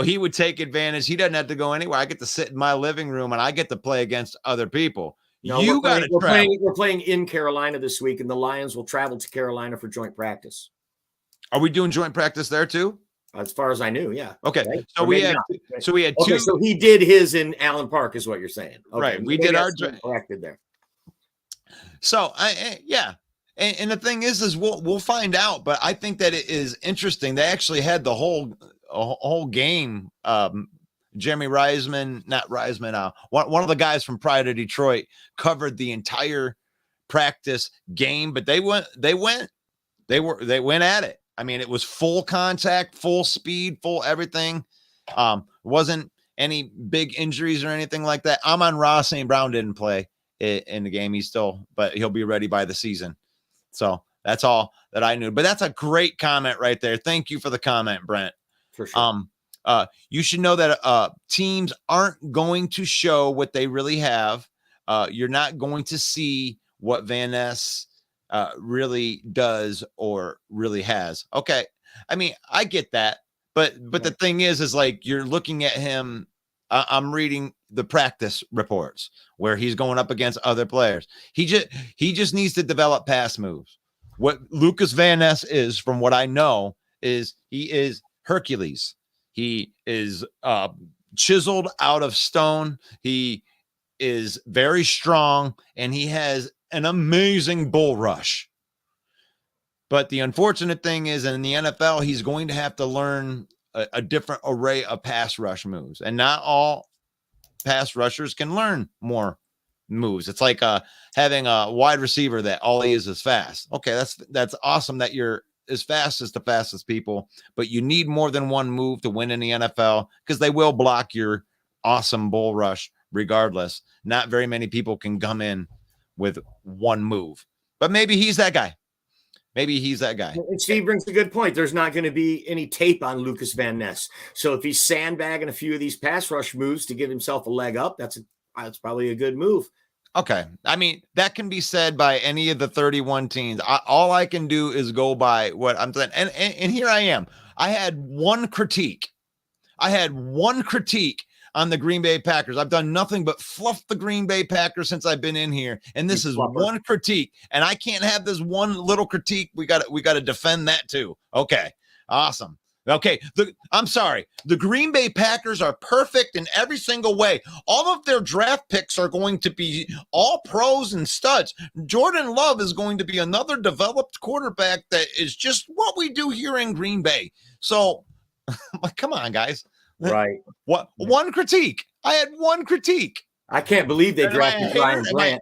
he would take advantage. He doesn't have to go anywhere. I get to sit in my living room and I get to play against other people. No, we're playing in Carolina this week, and the Lions will travel to Carolina for joint practice. Are we doing joint practice there too? As far as I knew, yeah. Okay. Right? So we had two. So he did his in Allen Park, is what you're saying. Okay. Right. We did our corrected there. So yeah. And the thing is we'll find out, but I think that it is interesting. They actually had the whole game. Jeremy Reisman, not Reisman, one of the guys from Pride of Detroit covered the entire practice game, but they went at it. I mean, it was full contact, full speed, full everything. Wasn't any big injuries or anything like that. Amon-Ra St. Brown didn't play in the game. But he'll be ready by the season. So that's all that I knew. But that's a great comment right there. Thank you for the comment, Brent. For sure. You should know that teams aren't going to show what they really have. You're not going to see what Van Ness really does or really has. Okay. I mean, I get that. But the thing is like you're looking at him. I'm reading the practice reports where he's going up against other players. He just needs to develop pass moves. What Lucas Van Ness is, from what I know, is he is Hercules. He is chiseled out of stone. He is very strong, and he has an amazing bull rush. But the unfortunate thing is, in the NFL, he's going to have to learn a different array of pass rush moves, and not all pass rushers can learn more moves. It's like having a wide receiver that all he is fast. Okay, that's awesome that you're as fast as the fastest people, but you need more than one move to win in the NFL because they will block your awesome bull rush regardless. Not very many people can come in with one move, but maybe he's that guy. And Steve brings a good point. There's not going to be any tape on Lucas Van Ness. So if he's sandbagging a few of these pass rush moves to give himself a leg up, that's probably a good move. Okay. I mean, that can be said by any of the 31 teams. All I can do is go by what I'm saying. And here I am. I had one critique on the Green Bay Packers. I've done nothing but fluff the Green Bay Packers since I've been in here. And this is one critique. And I can't have this one little critique. We got to defend that too. Okay. Awesome. Okay, I'm sorry. The Green Bay Packers are perfect in every single way. All of their draft picks are going to be all pros and studs. Jordan Love is going to be another developed quarterback that is just what we do here in Green Bay. So, come on, guys. Right. What one critique? I had one critique. I can't believe they Am I a drafted hater? Brian Branch.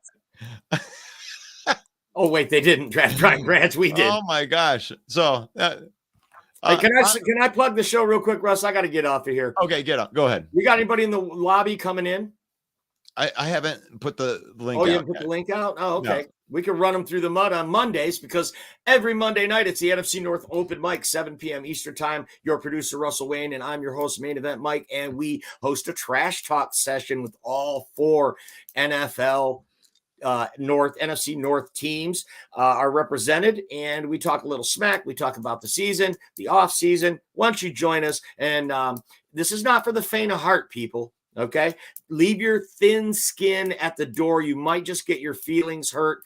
Oh, wait, they didn't draft Brian Branch. We did. Oh my gosh. So hey, can I plug the show real quick, Russ? I got to get off of here. okay, get up. Go ahead. You got anybody in the lobby coming in? I haven't put the link out. Oh, you haven't put the link out? Oh, okay. No. We can run them through the mud on Mondays because every Monday night it's the NFC North Open Mic, 7 p.m. Eastern Time. Your producer, Russell Wayne, and I'm your host, Main Event Mike, and we host a trash talk session with all 4 NFL NFC North teams are represented, and we talk a little smack. We talk about the season, the off season. Once you join us, and this is not for the faint of heart, people. Okay, leave your thin skin at the door. You might just get your feelings hurt.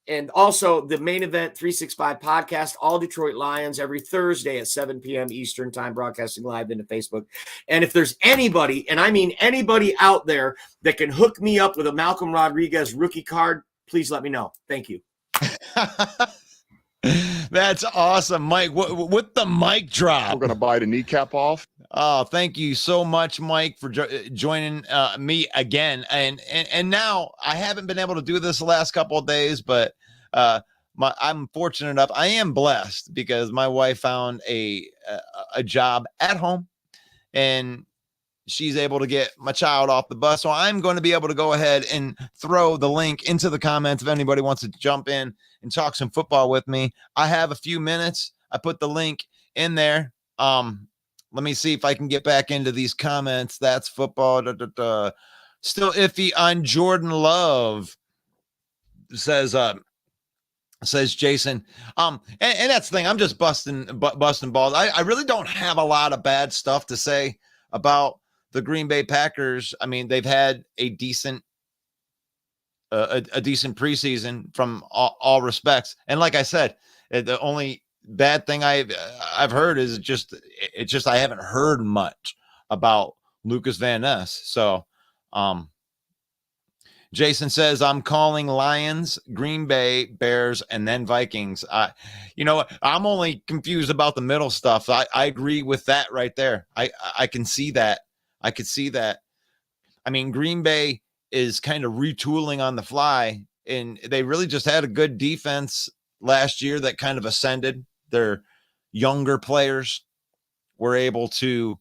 And also the Main Event 365 podcast, All Detroit Lions, every Thursday at 7 p.m. Eastern Time, broadcasting live into Facebook. And if there's anybody, and I mean anybody out there that can hook me up with a Malcolm Rodriguez rookie card, please let me know. Thank you. That's awesome, Mike. With the mic drop. We're going to bite a kneecap off. Oh, thank you so much, Mike, for joining me again. And now I haven't been able to do this the last couple of days, but I'm fortunate enough. I am blessed because my wife found a job at home, and she's able to get my child off the bus. So I'm going to be able to go ahead and throw the link into the comments if anybody wants to jump in and talk some football with me. I have a few minutes. I put the link in there. Let me see if I can get back into these comments. That's football. Still iffy on Jordan Love, says Jason. And that's the thing. I'm just busting balls. I really don't have a lot of bad stuff to say about the Green Bay Packers. I mean, they've had a decent preseason from all respects. And like I said, the only bad thing I've heard is just I haven't heard much about Lucas Van Ness. So Jason says, I'm calling Lions, Green Bay, Bears, and then Vikings. I'm only confused about the middle stuff. I agree with that right there. I can see that. I could see that. I mean, Green Bay is kind of retooling on the fly, and they really just had a good defense last year that kind of ascended. Their younger players were able to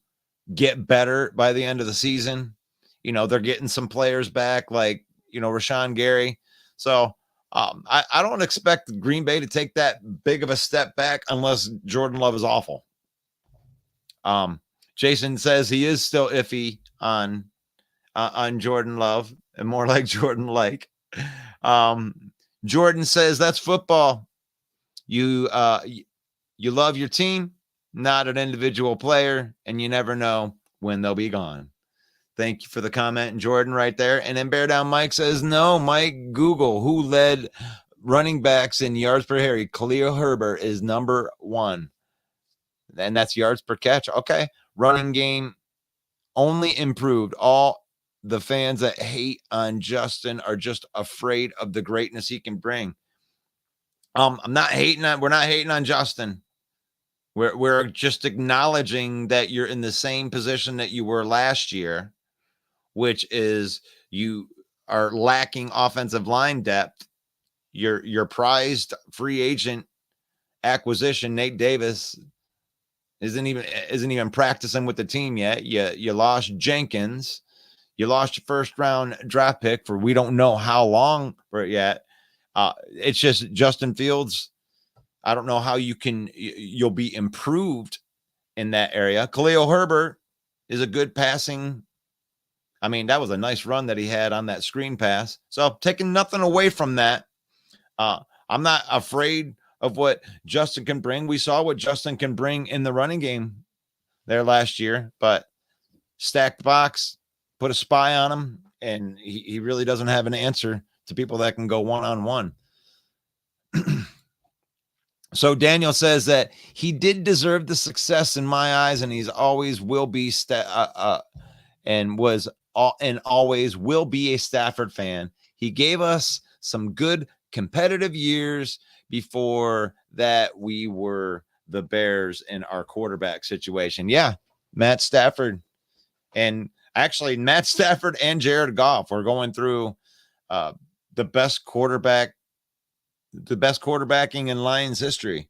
get better by the end of the season. They're getting some players back like, Rashawn Gary. So I don't expect Green Bay to take that big of a step back unless Jordan Love is awful. Jason says he is still iffy on Jordan Love and more like Jordan like. Jordan says that's football. You love your team, not an individual player, and you never know when they'll be gone. Thank you for the comment, Jordan, right there. And then Bear Down Mike says, no, Mike, Google who led running backs in yards per carry. Khalil Herbert is number 1. And that's yards per catch. Okay. Running game only improved. All the fans that hate on Justin are just afraid of the greatness he can bring. We're not hating on Justin. We're just acknowledging that you're in the same position that you were last year, which is you are lacking offensive line depth. Your prized free agent acquisition, Nate Davis, isn't even practicing with the team yet. You lost Jenkins. You lost your first round draft pick for we don't know how long for it yet. It's just Justin Fields. I don't know how you'll be improved in that area. Khalil Herbert is a good passing. I mean, that was a nice run that he had on that screen pass. So taking nothing away from that. I'm not afraid of what Justin can bring. We saw what Justin can bring in the running game there last year, but stacked the box, put a spy on him, and he really doesn't have an answer to people that can go one-on-one. So Daniel says that he did deserve the success in my eyes, and he's always will be and was and always will be a Stafford fan. He gave us some good competitive years. Before that, we were the Bears in our quarterback situation. Yeah, Matt Stafford, and actually Matt Stafford and Jared Goff were going through the best quarterbacking in Lions history,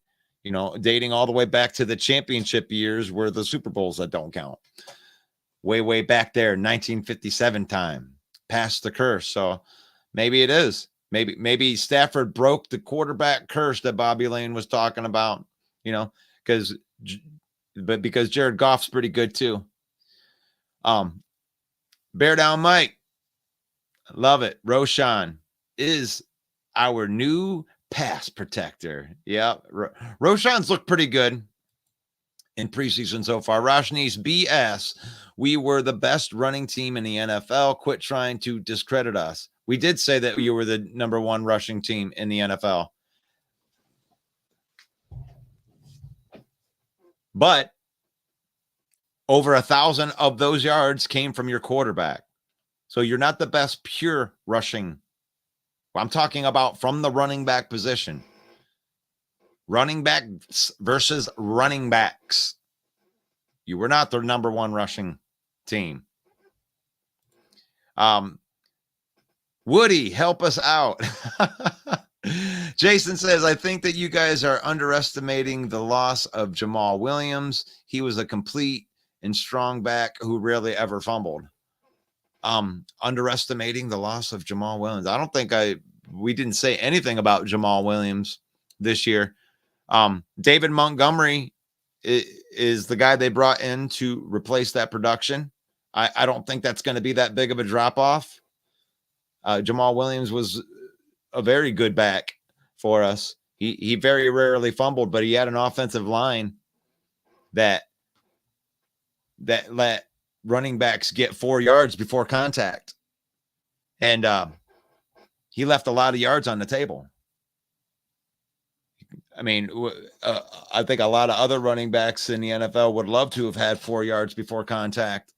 dating all the way back to the championship years where the Super Bowls that don't count. Way back there, 1957 time, past the curse. So maybe it is. Maybe Stafford broke the quarterback curse that Bobby Lane was talking about, because Jared Goff's pretty good too. Bear down Mike. Love it. Roshan is our new pass protector. Yeah. Roshan's looked pretty good in preseason so far. Rajneesh BS. We were the best running team in the NFL. Quit trying to discredit us. We did say that you were the number one rushing team in the NFL. But over 1,000 of those yards came from your quarterback. So you're not the best pure rushing. I'm talking about from the running back position. Running backs versus running backs. You were not the number one rushing team. Woody, help us out. Jason says, I think that you guys are underestimating the loss of Jamal Williams. He was a complete and strong back who rarely ever fumbled. Underestimating the loss of Jamal Williams. I don't think we didn't say anything about Jamal Williams this year. David Montgomery is the guy they brought in to replace that production. I don't think that's going to be that big of a drop off. Jamal Williams was a very good back for us. He very rarely fumbled, but he had an offensive line that let running backs get 4 yards before contact. And he left a lot of yards on the table. I mean, I think a lot of other running backs in the NFL would love to have had 4 yards before contact.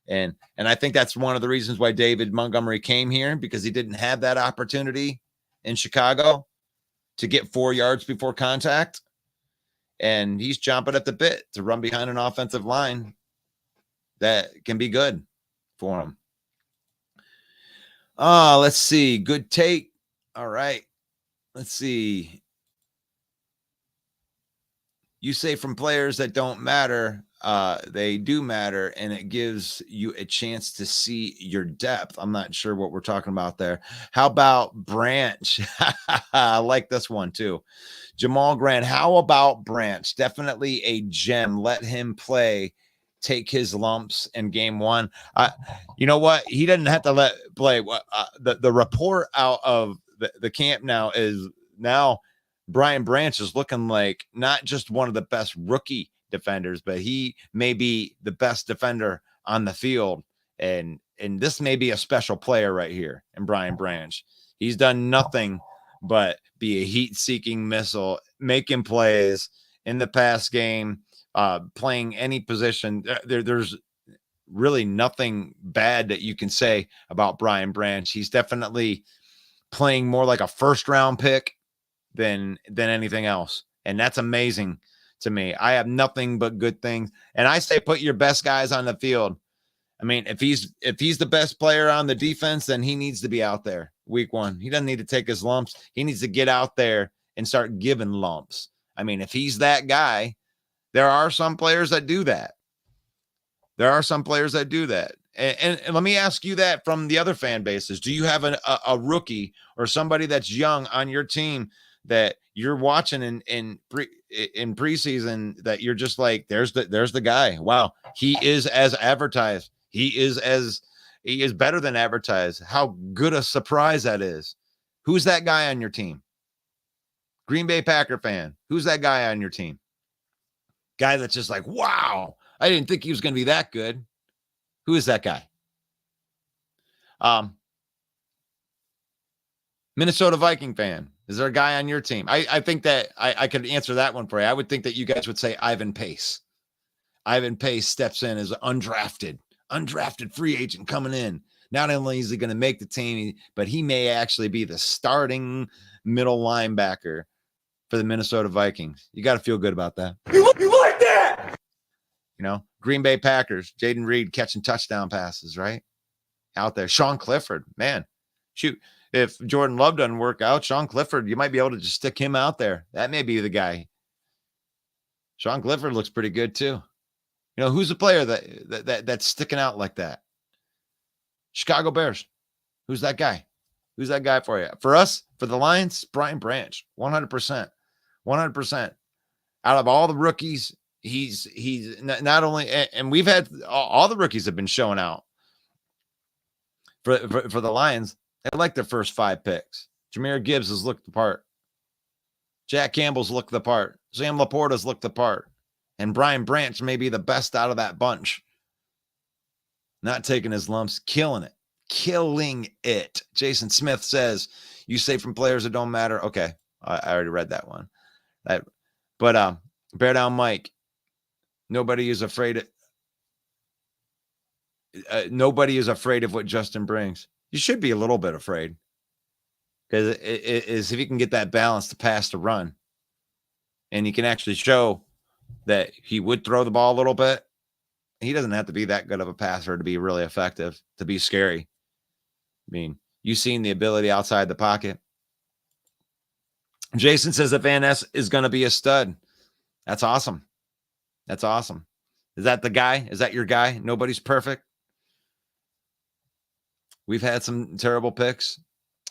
And I think that's one of the reasons why David Montgomery came here, because he didn't have that opportunity in Chicago to get 4 yards before contact. And he's chomping at the bit to run behind an offensive line that can be good for him. Let's see. Good take. All right. Let's see. You say from players that don't matter, they do matter, and it gives you a chance to see your depth. I'm not sure what we're talking about there. How about Branch? I like this one too. Jamal Grant. How about Branch? Definitely a gem. Let him play. Take his lumps in game one. You know what? He doesn't have to play. The report out of the camp now is Brian Branch is looking like not just one of the best rookie defenders, but he may be the best defender on the field. And this may be a special player right here in Brian Branch. He's done nothing but be a heat-seeking missile, making plays in the pass game, playing any position. There's really nothing bad that you can say about Brian Branch. He's definitely playing more like a first-round pick than anything else. And that's amazing to me. I have nothing but good things. And I say, put your best guys on the field. I mean, if he's the best player on the defense, then he needs to be out there week one. He doesn't need to take his lumps. He needs to get out there and start giving lumps. I mean, if he's that guy, there are some players that do that. And let me ask you that from the other fan bases. Do you have a rookie or somebody that's young on your team that you're watching in preseason that you're just like, there's the guy. Wow. He is as advertised. He is better than advertised. How good a surprise that is. Who's that guy on your team? Green Bay Packer fan. Who's that guy on your team? Guy that's just like, wow, I didn't think he was going to be that good. Who is that guy? Minnesota Viking fan. Is there a guy on your team? I think that I could answer that one for you. I would think that you guys would say Ivan Pace. Ivan Pace steps in as an undrafted free agent coming in. Not only is he going to make the team, but he may actually be the starting middle linebacker for the Minnesota Vikings. You got to feel good about that. You like that? You know, Green Bay Packers, Jaden Reed catching touchdown passes, right? Out there. Sean Clifford, man, shoot. If Jordan Love doesn't work out, Sean Clifford, you might be able to just stick him out there. That may be the guy. Sean Clifford looks pretty good too. You know, who's the player that's sticking out like that? Chicago Bears. Who's that guy? Who's that guy for you? For us, for the Lions, Brian Branch, 100%. 100%. Out of all the rookies, he's not only, and we've had all the rookies have been showing out for the Lions. They like their first 5 picks. Jahmyr Gibbs has looked the part. Jack Campbell's looked the part. Sam Laporta's looked the part. And Brian Branch may be the best out of that bunch. Not taking his lumps, killing it. Killing it. Jason Smith says, you say from players that don't matter. Okay, I already read that one. But Bear Down Mike, nobody is afraid of what Justin brings. You should be a little bit afraid. Because it is if you can get that balance to pass to run. And you can actually show that he would throw the ball a little bit. He doesn't have to be that good of a passer to be really effective, to be scary. I mean, you've seen the ability outside the pocket. Jason says that Van Ness is going to be a stud. That's awesome. That's awesome. Is that the guy? Is that your guy? Nobody's perfect. We've had some terrible picks.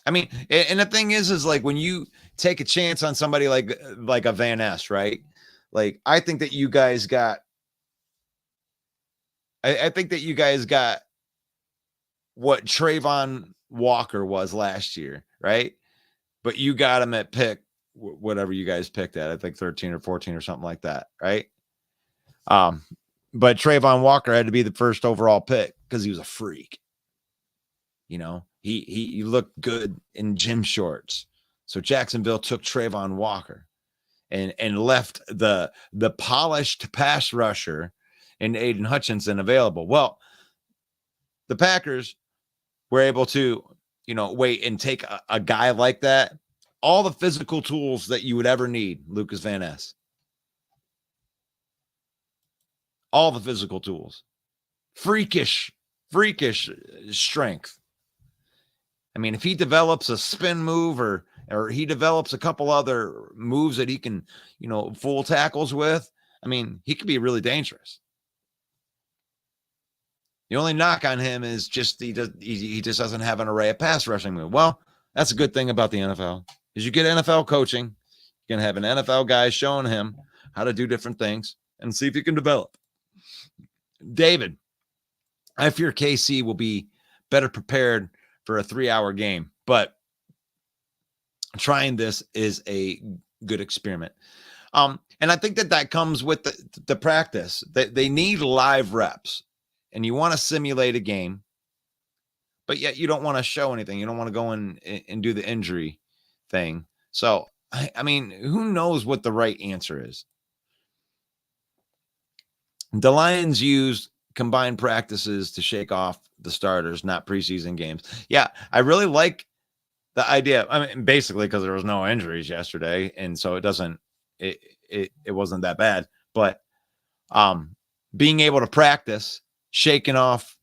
I mean, and the thing is like when you take a chance on somebody like a Van Ness, right? Like, I think that you guys got what Trayvon Walker was last year, right? But you got him at pick, whatever you guys picked at, I think 13 or 14 or something like that, right? But Trayvon Walker had to be the first overall pick because he was a freak. You know, he looked good in gym shorts. So Jacksonville took Trayvon Walker and left the polished pass rusher and Aiden Hutchinson available. Well, the Packers were able to, wait and take a guy like that, all the physical tools that you would ever need, Lucas Van Ness. All the physical tools. Freakish strength. I mean, if he develops a spin move or he develops a couple other moves that he can, full tackles with, I mean, he could be really dangerous. The only knock on him is just he just doesn't have an array of pass rushing move. Well, that's a good thing about the NFL. Is you get NFL coaching, you can have an NFL guy showing him how to do different things and see if he can develop. David, I fear KC will be better prepared for a 3-hour game, but trying this is a good experiment. And I think that comes with the practice. They need live reps. And you want to simulate a game, but yet you don't want to show anything. You don't want to go in and do the injury thing. So, I mean, who knows what the right answer is? The Lions used combined practices to shake off the starters, not preseason games. Yeah, I really like the idea. I mean, basically because there was no injuries yesterday, and so it wasn't that bad. But being able to practice, shaking off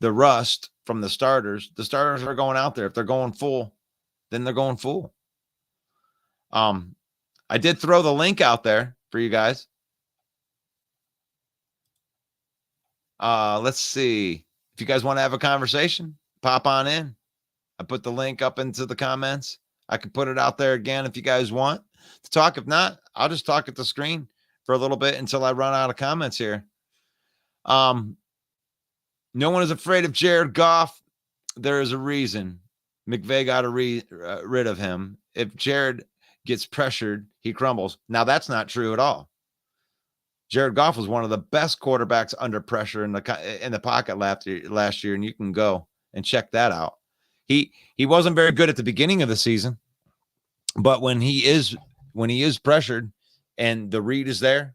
the rust from the starters are going out there. If they're going full, then they're going full. I did throw the link out there for you guys. Let's see. If you guys want to have a conversation, pop on in. I put the link up into the comments. I can put it out there again if you guys want to talk. If not, I'll just talk at the screen for a little bit until I run out of comments here. No one is afraid of Jared Goff. There is a reason. McVay got rid of him. If Jared gets pressured, he crumbles. Now, that's not true at all. Jared Goff was one of the best quarterbacks under pressure in the pocket last year, and you can go and check that out. He wasn't very good at the beginning of the season, But when he is pressured and the read is there,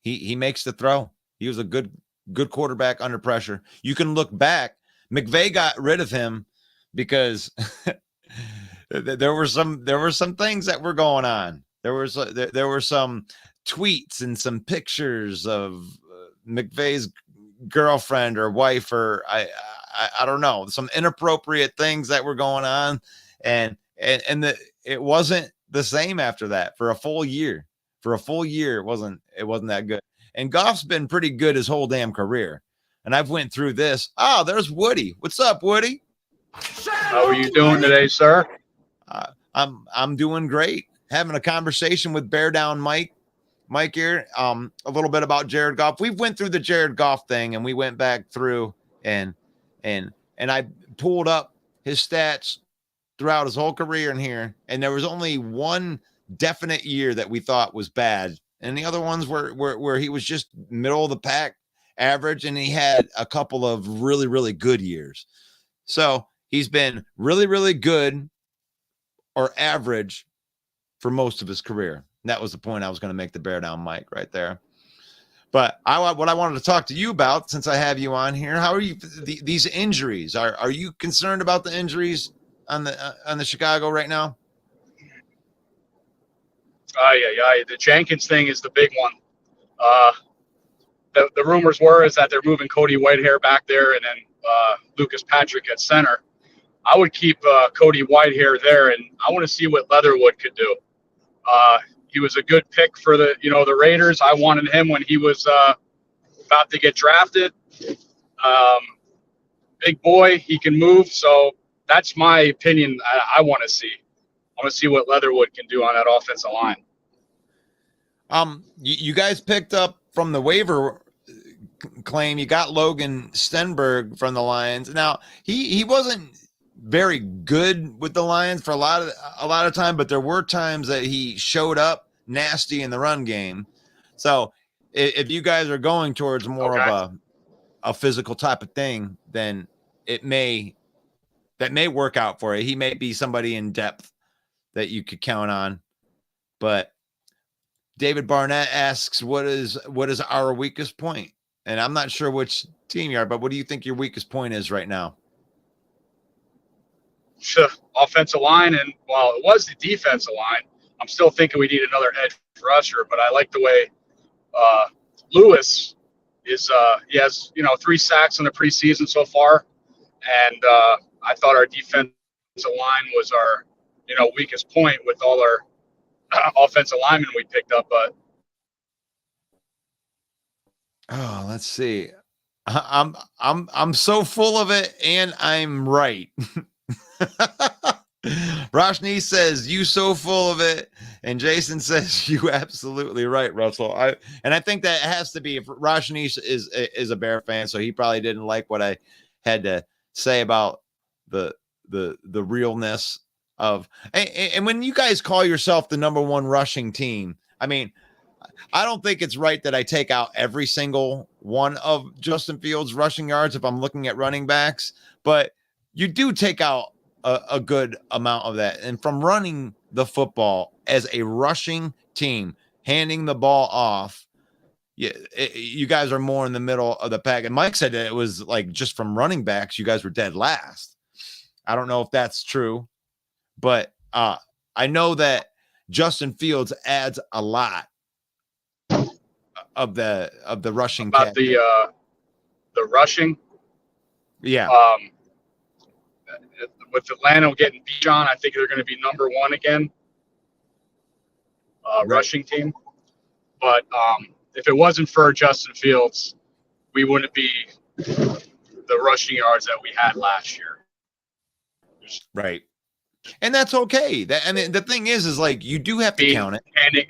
he makes the throw. He was a good quarterback under pressure. You can look back. McVay got rid of him because there were some things that were going on. There were some tweets and some pictures of McVay's girlfriend or wife, or I don't know, some inappropriate things that were going on, and it wasn't the same after that for a full year. For a full year, it wasn't that good. And Goff's been pretty good his whole damn career. And I've went through this. Oh, there's Woody. What's up, Woody? How are you doing today, sir? I'm doing great. Having a conversation with Bear Down Mike here. A little bit about Jared Goff. We went through the Jared Goff thing, and we went back through and I pulled up his stats throughout his whole career in here, and there was only one definite year that we thought was bad, and the other ones were where he was just middle of the pack, average, and he had a couple of really, really good years. So he's been really, really good or average for most of his career. And that was the point I was going to make the Bear Down Mike right there. But what I wanted to talk to you about, since I have you on here, how are you? These injuries, are you concerned about the injuries on the Chicago right now? Yeah. The Jenkins thing is the big one. The rumors is that they're moving Cody Whitehair back there, and then Lucas Patrick at center. I would keep Cody Whitehair there, and I want to see what Leatherwood could do. He was a good pick for the Raiders. I wanted him when he was about to get drafted. Big boy, he can move. So that's my opinion. I want to see. I want to see what Leatherwood can do on that offensive line. You guys picked up from the waiver claim. You got Logan Stenberg from the Lions. Now he wasn't very good with the Lions for a lot of time, but there were times that he showed up nasty in the run game. So if you guys are going towards more of a physical type of thing, then that may work out for you. He may be somebody in depth that you could count on. But David Barnett asks, what is our weakest point? And I'm not sure which team you are, but what do you think your weakest point is right now? Offensive line, and while it was the defensive line, I'm still thinking we need another edge rusher. But I like the way Lewis is. He has 3 sacks in the preseason so far, and I thought our defensive line was our weakest point with all our offensive linemen we picked up. But let's see. I'm so full of it, and I'm right. Roshni says you so full of it, and Jason says you absolutely right, Russell. I think that has to be, if Roshni is a Bear fan, so he probably didn't like what I had to say about the realness of, and when you guys call yourself the number one rushing team, I mean, I don't think it's right that I take out every single one of Justin Fields' rushing yards if I'm looking at running backs, but you do take out a good amount of that. And from running the football as a rushing team, handing the ball off, you guys are more in the middle of the pack. And Mike said that it was like just from running backs, you guys were dead last. I don't know if that's true, but I know that Justin Fields adds a lot of the rushing. About the rushing, yeah. With Atlanta getting Bijan, I think they're going to be number one again, Right. rushing team. But if it wasn't for Justin Fields, we wouldn't be the rushing yards that we had last year. Right. And that's okay. I mean, the thing is like, you do have to count it. And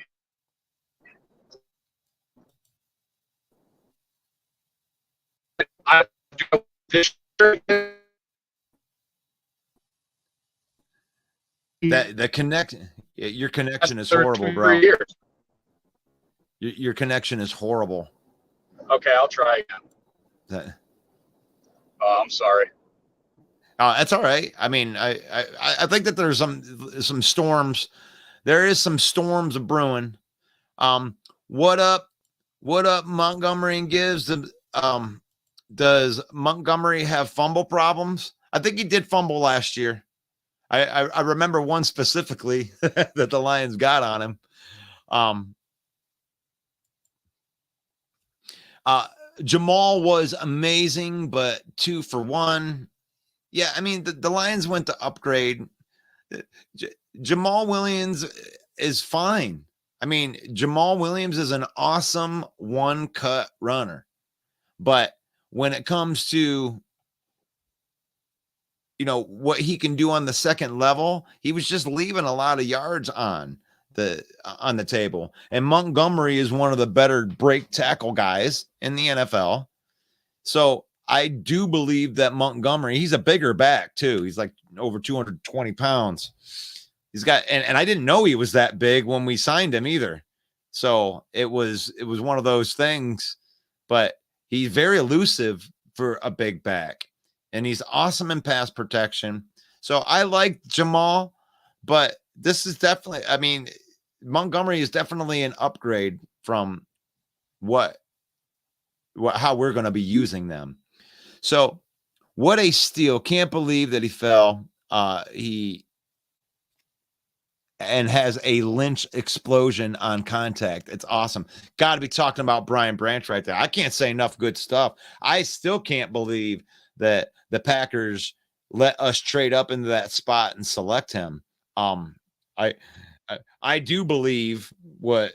The connection, your connection is horrible, bro. Your connection is horrible. Okay, I'll try again. I'm sorry. That's all right. I mean, I think that there's some storms. There is some storms brewing. What up? What up, Montgomery and Gibbs? Does Montgomery have fumble problems? I think he did fumble last year. I remember one specifically that the Lions got on him. Jamal was amazing, but 2 for 1. Yeah, I mean, the Lions went to upgrade. Jamal Williams is fine. I mean, Jamal Williams is an awesome one-cut runner. But when it comes to, what he can do on the second level, he was just leaving a lot of yards on the table. And Montgomery is one of the better break tackle guys in the NFL. So I do believe that Montgomery, he's a bigger back too. He's like over 220 pounds. He's got, and I didn't know he was that big when we signed him either. So it was one of those things, but he's very elusive for a big back, and he's awesome in pass protection. So I like Jamal, but this is definitely, I mean, Montgomery is definitely an upgrade from how we're going to be using them. So what a steal. Can't believe that he fell. He has a Lynch explosion on contact. It's awesome. Got to be talking about Brian Branch right there. I can't say enough good stuff. I still can't believe that the Packers let us trade up into that spot and select him. I do believe what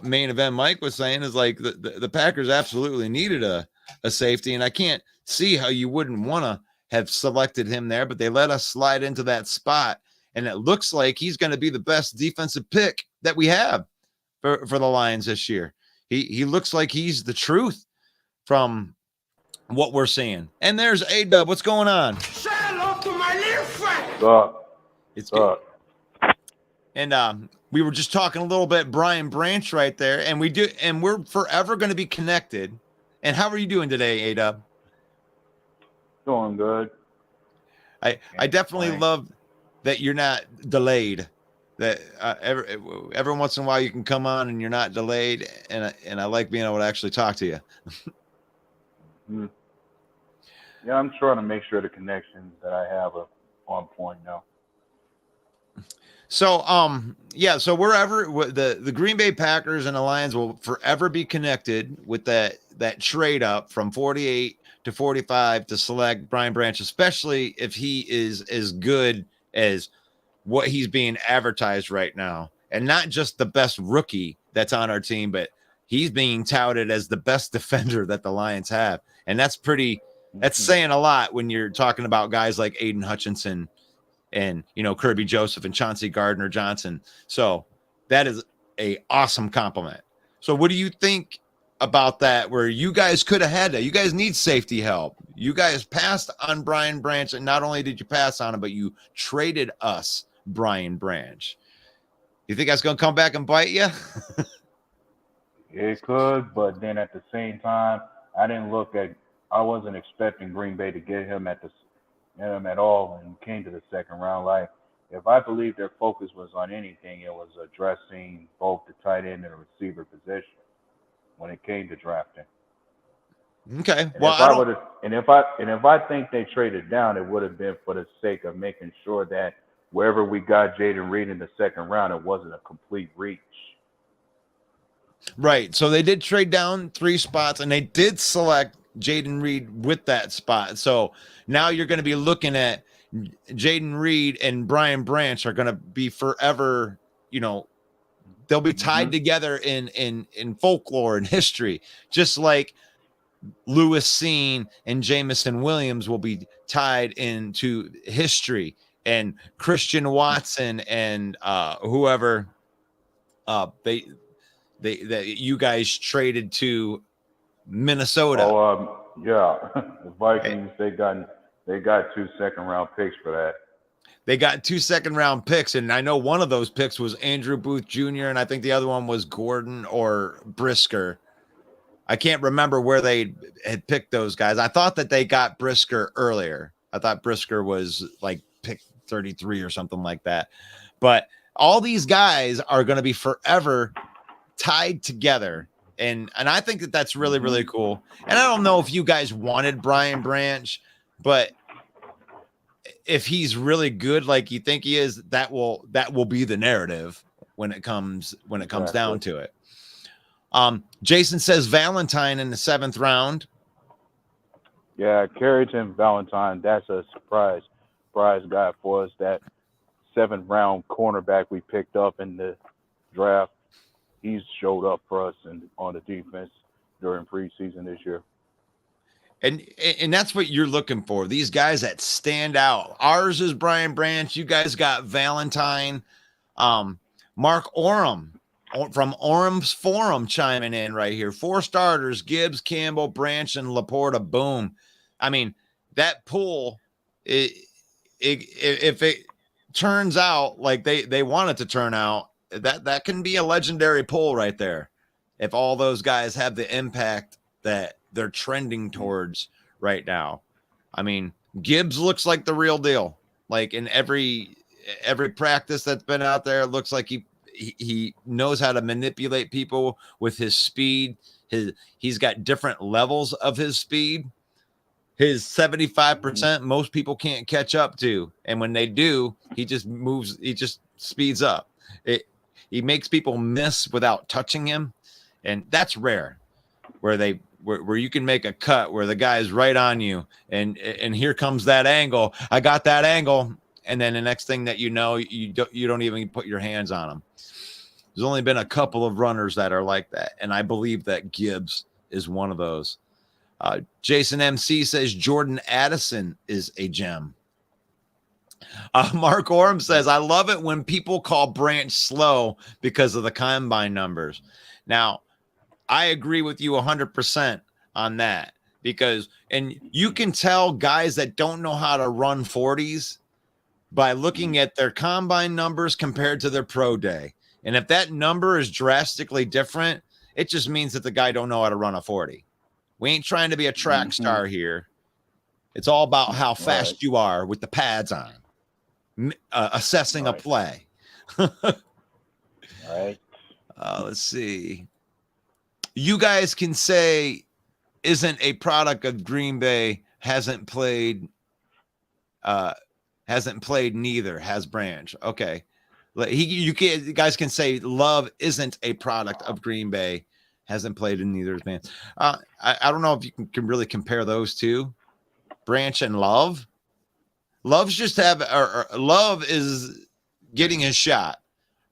main event Mike was saying is like the Packers absolutely needed a safety, and I can't see how you wouldn't want to have selected him there, but they let us slide into that spot, and it looks like he's going to be the best defensive pick that we have for the Lions this year. He looks like he's the truth from what we're seeing. And there's A-Dub. What's going on? Say hello to my little friend. What's up? It's good. And we were just talking a little bit Brian Branch right there, and we're forever going to be connected. And how are you doing today, A-Dub? Doing good. I definitely love that you're not delayed. That every once in a while you can come on and you're not delayed, and I like being able to actually talk to you. Yeah, I'm trying to make sure the connections that I have are on point now. So, so wherever the Green Bay Packers and the Lions will forever be connected with that trade up from 48 to 45 to select Brian Branch, especially if he is as good as what he's being advertised right now, and not just the best rookie that's on our team, but he's being touted as the best defender that the Lions have. And that's saying a lot when you're talking about guys like Aiden Hutchinson and, Kirby Joseph and Chauncey Gardner-Johnson. So that is a awesome compliment. So what do you think about that, where you guys could have had that? You guys need safety help. You guys passed on Brian Branch, and not only did you pass on him, but you traded us Brian Branch. You think that's going to come back and bite you? It could, but then at the same time, I wasn't expecting Green Bay to get him at all and came to the second round. Like, if I believe their focus was on anything, it was addressing both the tight end and the receiver position when it came to drafting. Okay. And if I think they traded down, it would have been for the sake of making sure that wherever we got Jaden Reed in the second round, it wasn't a complete reach. Right. So they did trade down 3 spots, and they did select Jaden Reed with that spot. So now you're going to be looking at Jaden Reed and Brian Branch are going to be forever, they'll be tied together in folklore and history, just like Lewis Seen and Jamison Williams will be tied into history, and Christian Watson and whoever that you guys traded to Minnesota. The Vikings, they got 2 second-round picks for that. They got 2 second-round picks, and I know one of those picks was Andrew Booth Jr., and I think the other one was Gordon or Brisker. I can't remember where they had picked those guys. I thought that they got Brisker earlier, I thought Brisker was like pick 33 or something like that. But all these guys are going to be forever tied together. And I think that that's really, really cool. And I don't know if you guys wanted Brian Branch, but if he's really good like you think he is, that will be the narrative when it comes down to it. Jason says Valentine in the 7th round. Yeah, Carrington Valentine, that's a surprise guy for us. That 7th round cornerback we picked up in the draft, he's showed up for us on the defense during preseason this year. And that's what you're looking for. These guys that stand out. Ours is Brian Branch. You guys got Valentine. Mark Oram from Orem's Forum chiming in right here. 4 starters: Gibbs, Campbell, Branch, and Laporta. Boom. I mean, that pool, if it turns out like they want it to turn out, that can be a legendary pool right there. If all those guys have the impact that they're trending towards right now. I mean, Gibbs looks like the real deal. Like in every practice that's been out there, it looks like he knows how to manipulate people with his speed. He's got different levels of his speed. His 75%, most people can't catch up to. And when they do, he just speeds up. He makes people miss without touching him. And that's rare, where you can make a cut where the guy is right on you, and here comes that angle. I got that angle, and then the next thing that you know, you don't even put your hands on him. There's only been a couple of runners that are like that, and I believe that Gibbs is one of those. Jason MC says Jordan Addison is a gem. Mark Orm says, I love it when people call Branch slow because of the combine numbers. Now, I agree with you 100% on that, and you can tell guys that don't know how to run 40s by looking at their combine numbers compared to their pro day. And if that number is drastically different, it just means that the guy don't know how to run a 40. We ain't trying to be a track star here. It's all about how fast you are with the pads on, assessing a play. Right. Let's see. You guys can say isn't a product of Green Bay, hasn't played neither, has Branch. Okay. You guys can say Love isn't a product of Green Bay, hasn't played in neither, man. I don't know if you can really compare those two, Branch and Love. Love is getting his shot.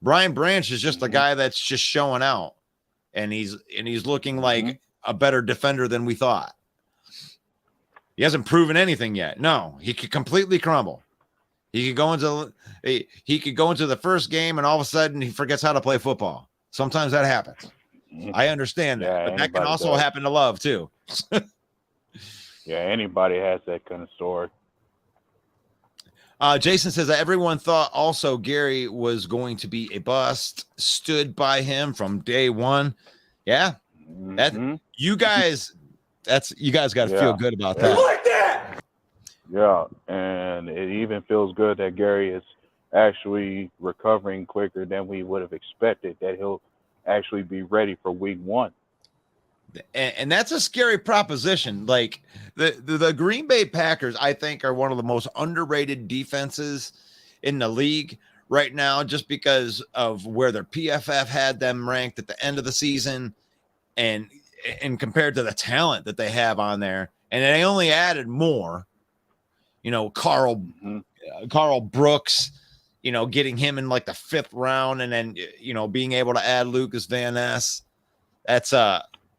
Brian Branch is just a guy that's just showing out, and he's looking like a better defender than we thought. He hasn't proven anything yet. No, he could completely crumble. He could go into the first game and all of a sudden he forgets how to play football. Sometimes that happens. I understand that, but that can also happen to Love too. Yeah, anybody has that kind of story. Jason says that everyone thought also Gary was going to be a bust, stood by him from day one. Yeah, you guys got to feel good about that. Like that. Yeah, and it even feels good that Gary is actually recovering quicker than we would have expected, that he'll actually be ready for week 1. And that's a scary proposition. Like the Green Bay Packers, I think, are one of the most underrated defenses in the league right now, just because of where their PFF had them ranked at the end of the season, and compared to the talent that they have on there. And they only added more, Carl Brooks, getting him in like the 5th round, and then, being able to add Lucas Van Ness. That's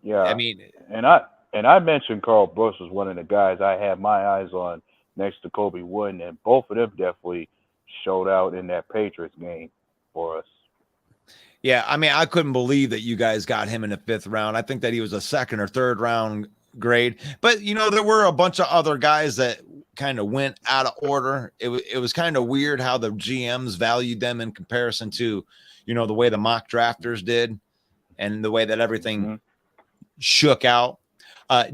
yeah. I mean, and I mentioned Carl Brooks was one of the guys I had my eyes on next to Kobe Wooden, and both of them definitely showed out in that Patriots game for us. Yeah, I mean, I couldn't believe that you guys got him in the 5th round. I think that he was a 2nd or 3rd round grade. But, there were a bunch of other guys that kind of went out of order. It was kind of weird how the GMs valued them in comparison to, the way the mock drafters did and the way that everything shook out.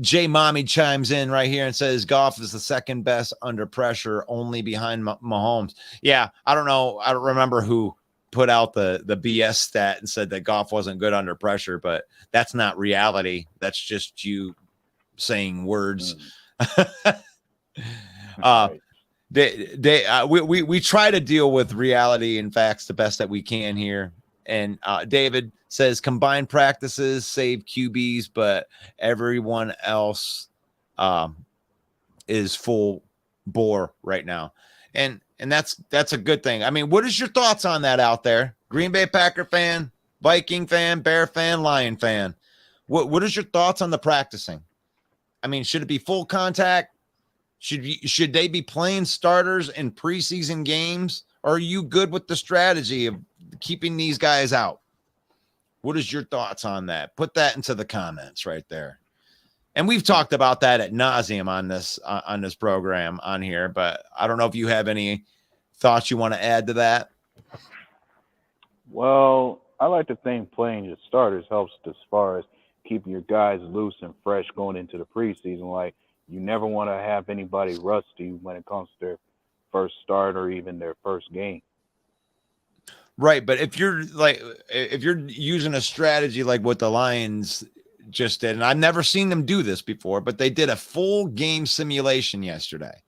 Jay Mommy chimes in right here and says Goff is the second best under pressure, only behind Mahomes. Yeah, I don't know. I don't remember who put out the BS stat and said that Goff wasn't good under pressure, but that's not reality. That's just you saying words. Right. We try to deal with reality and facts the best that we can here. And David says combined practices save QBs, but everyone else is full bore right now. And that's a good thing. I mean, what is your thoughts on that out there? Green Bay Packer fan, Viking fan, Bear fan, Lion fan. What is your thoughts on the practicing? I mean, should it be full contact? Should they be playing starters in preseason games? Or are you good with the strategy of keeping these guys out? What is your thoughts on that? Put that into the comments right there. And we've talked about that ad nauseum on this program on here, but I don't know if you have any thoughts you want to add to that. Well, I like to think playing your starters helps as far as keeping your guys loose and fresh going into the preseason. Like, you never want to have anybody rusty when it comes to their first start or even their first game. Right, but if you're using a strategy like what the Lions just did, and I've never seen them do this before, but they did a full game simulation yesterday.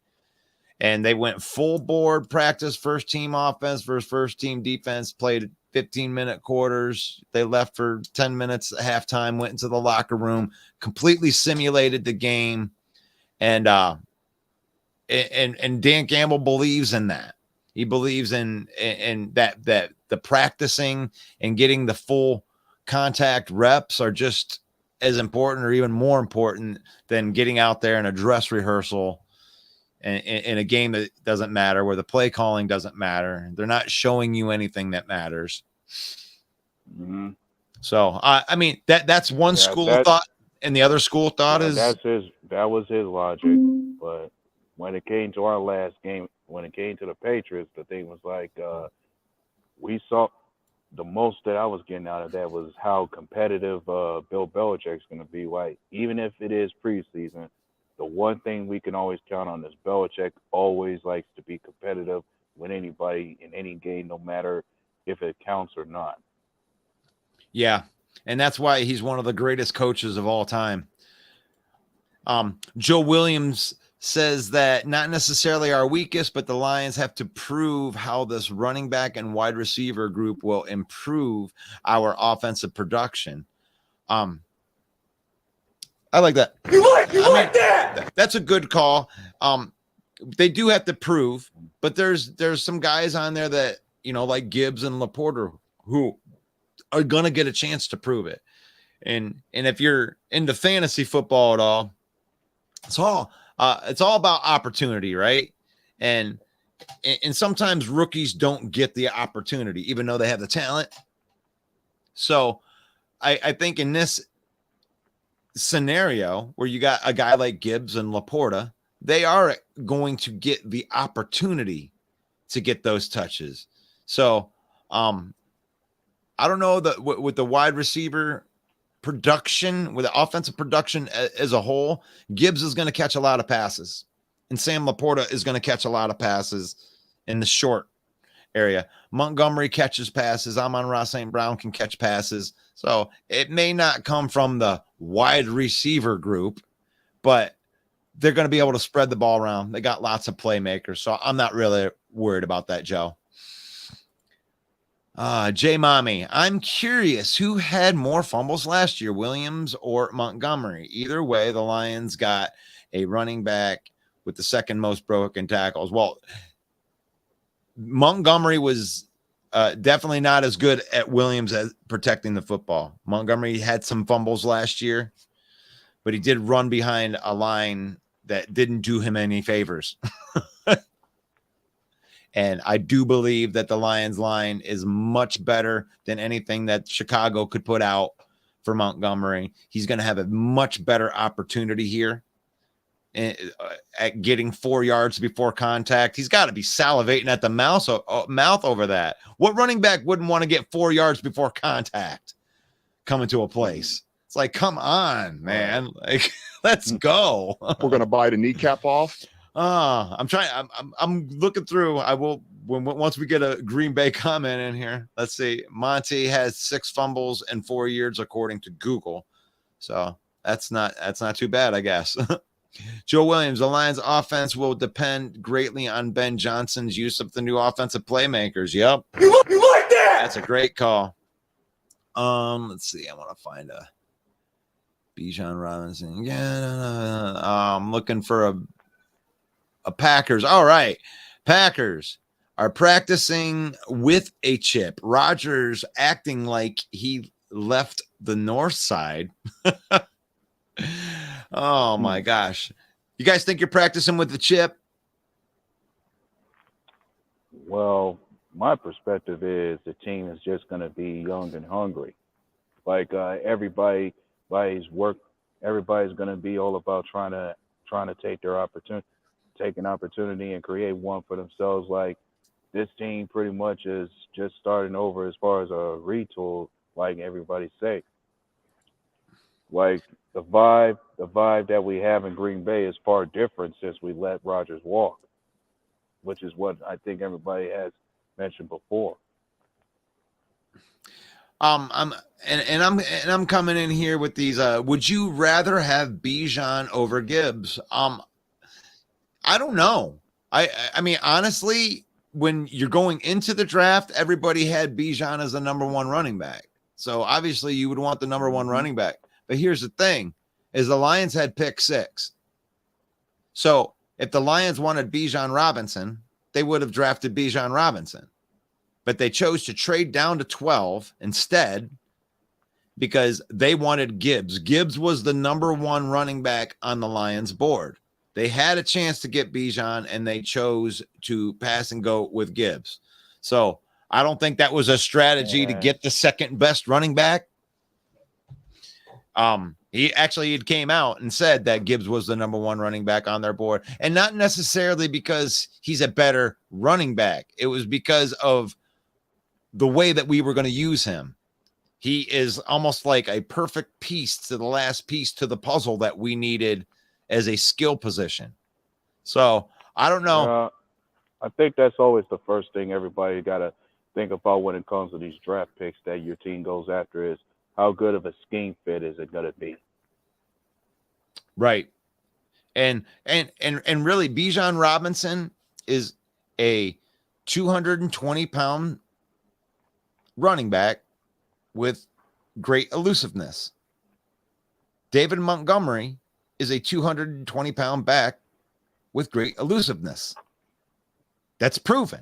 And they went full board practice, first team offense versus first team defense, played 15-minute quarters. They left for 10 minutes at halftime, went into the locker room, completely simulated the game. And Dan Campbell believes in that. He believes in that the practicing and getting the full contact reps are just as important or even more important than getting out there in a dress rehearsal in a game that doesn't matter, where the play calling doesn't matter. They're not showing you anything that matters. Mm-hmm. So, I mean, that's one school of thought, and the other school of thought is that was his logic. But when it came to our last game, when it came to the Patriots, the thing was like, we saw the most that I was getting out of that was how competitive Bill Belichick's going to be. Like, even if it is preseason, the one thing we can always count on is Belichick always likes to be competitive with anybody in any game, no matter if it counts or not. Yeah, and that's why he's one of the greatest coaches of all time. Joe Williams says that not necessarily our weakest, but the Lions have to prove how this running back and wide receiver group will improve our offensive production. I like that. You like that? That's a good call. They do have to prove, but there's some guys on there that, like Gibbs and Laporta, who are going to get a chance to prove it. And if you're into fantasy football at all, it's all about opportunity, right? And sometimes rookies don't get the opportunity, even though they have the talent. So I think in this scenario where you got a guy like Gibbs and Laporta, they are going to get the opportunity to get those touches. So I don't know that with the wide receiver production, with the offensive production as a whole, Gibbs is going to catch a lot of passes, and Sam Laporta is going to catch a lot of passes in the short area. Montgomery catches passes. Amon-Ra St. Brown can catch passes. So it may not come from the wide receiver group, but they're going to be able to spread the ball around. They got lots of playmakers. So I'm not really worried about that, Joe. J Mommy, I'm curious who had more fumbles last year, Williams or Montgomery. Either way, the Lions got a running back with the second most broken tackles. Well, Montgomery was definitely not as good at Williams at protecting the football. Montgomery had some fumbles last year, but he did run behind a line that didn't do him any favors. And I do believe that the Lions line is much better than anything that Chicago could put out for Montgomery. He's going to have a much better opportunity here at getting 4 yards before contact. He's got to be salivating at the mouth over that. What running back wouldn't want to get 4 yards before contact coming to a place? It's like, come on, man. Like, let's go. We're gonna buy the kneecap off. I'm trying. I'm looking through. I will once we get a Green Bay comment in here. Let's see. Monty has 6 fumbles in 4 years, according to Google. So that's not too bad, I guess. Joe Williams, the Lions offense will depend greatly on Ben Johnson's use of the new offensive playmakers. Yep. You like that? That's a great call. Let's see. I want to find a Bijan Robinson. Yeah. I'm looking for a Packers. All right. Packers are practicing with a chip. Rodgers acting like he left the north side. Oh my gosh. You guys think you're practicing with the chip? Well, my perspective is the team is just going to be young and hungry. Like everybody's going to be all about trying to take their opportunity, take an opportunity and create one for themselves. Like this team pretty much is just starting over as far as a retool, like everybody say. Like the vibe that we have in Green Bay is far different since we let Rodgers walk, which is what I think everybody has mentioned before. I'm coming in here with these. Would you rather have Bijan over Gibbs? I don't know. I mean, honestly, when you're going into the draft, everybody had Bijan as the number 1 running back. So obviously you would want the number 1 running back. But here's the thing, is the Lions had pick 6. So if the Lions wanted Bijan Robinson, they would have drafted Bijan Robinson. But they chose to trade down to 12 instead because they wanted Gibbs. Gibbs was the number 1 running back on the Lions board. They had a chance to get Bijan, and they chose to pass and go with Gibbs. So I don't think that was a strategy to get the second best running back. He came out and said that Gibbs was the number 1 running back on their board, and not necessarily because he's a better running back. It was because of the way that we were going to use him. He is almost like a perfect piece to the last piece to the puzzle that we needed as a skill position. So I don't know. I think that's always the first thing everybody got to think about when it comes to these draft picks that your team goes after is how good of a scheme fit is it going to be? Right. And really Bijan Robinson is a 220-pound running back with great elusiveness. David Montgomery is a 220-pound back with great elusiveness. That's proven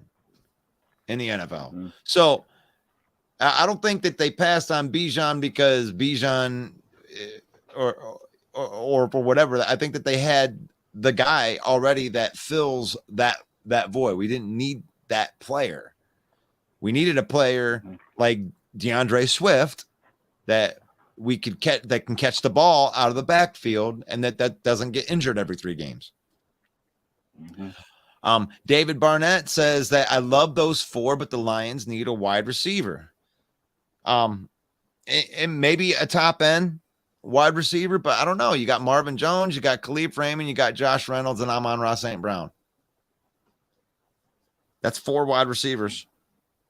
in the NFL. Mm-hmm. So I don't think that they passed on Bijan because Bijan or for whatever. I think that they had the guy already that fills that void. We didn't need that player. We needed a player like DeAndre Swift that we could catch, that can catch the ball out of the backfield and that doesn't get injured every 3 games. Mm-hmm. David Barnett says that I love those 4, but the Lions need a wide receiver. And maybe a top end wide receiver, but I don't know. You got Marvin Jones, you got Khalif Raymond, you got Josh Reynolds, and Amon-Ra St. Brown. That's 4 wide receivers.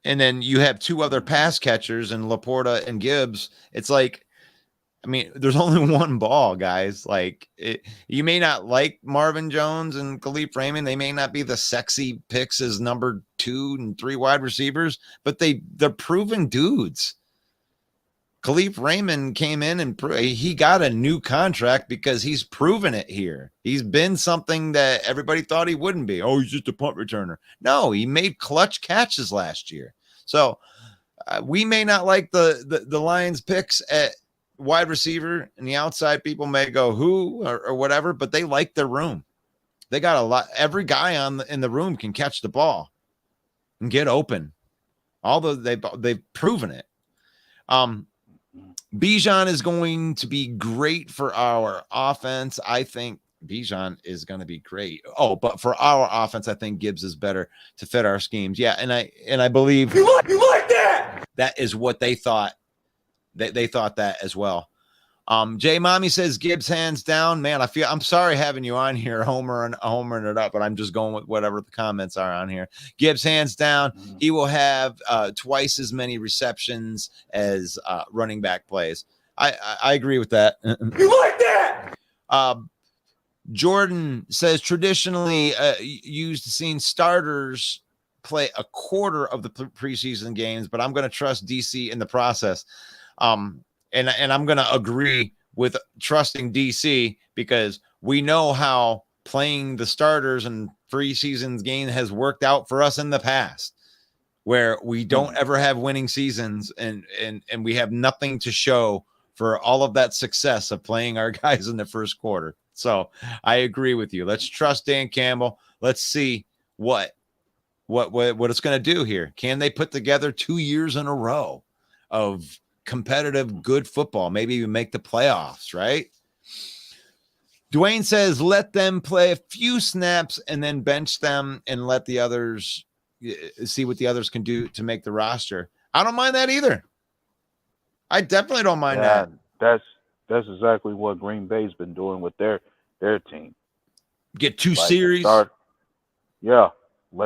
And then you have 2 other pass catchers in Laporta and Gibbs. It's like, I mean, there's only 1 ball, guys. Like, you may not like Marvin Jones and Khalif Raymond. They may not be the sexy picks as number 2 and 3 wide receivers, but they're proven dudes. Khalif Raymond came in and he got a new contract because he's proven it here. He's been something that everybody thought he wouldn't be. Oh, he's just a punt returner. No, he made clutch catches last year. So we may not like the Lions picks at wide receiver, and the outside people may go who or whatever, but they like their room. They got a lot. Every guy in the room can catch the ball and get open. Although they've proven it. Bijan is going to be great for our offense. I think Bijan is going to be great. Oh, but for our offense, I think Gibbs is better to fit our schemes. Yeah, and I believe you like that. That is what they thought. They thought that as well. Jay Mommy says Gibbs hands down. Man, I'm sorry having you on here, homering it up, but I'm just going with whatever the comments are on here. Gibbs hands down. He will have twice as many receptions as running back plays. I agree with that. You like that? Jordan says traditionally used to seeing starters play a quarter of the preseason games, but I'm going to trust DC in the process. And I'm going to agree with trusting DC because we know how playing the starters and preseason game has worked out for us in the past, where we don't ever have winning seasons and we have nothing to show for all of that success of playing our guys in the first quarter. So I agree with you. Let's trust Dan Campbell. Let's see what it's going to do here. Can they put together 2 years in a row of competitive, good football? Maybe even make the playoffs, right? Dwayne says, let them play a few snaps and then bench them and let the others see what the others can do to make the roster. I don't mind that either. I definitely don't mind that. That's exactly what Green Bay's been doing with their team. Get two series. Let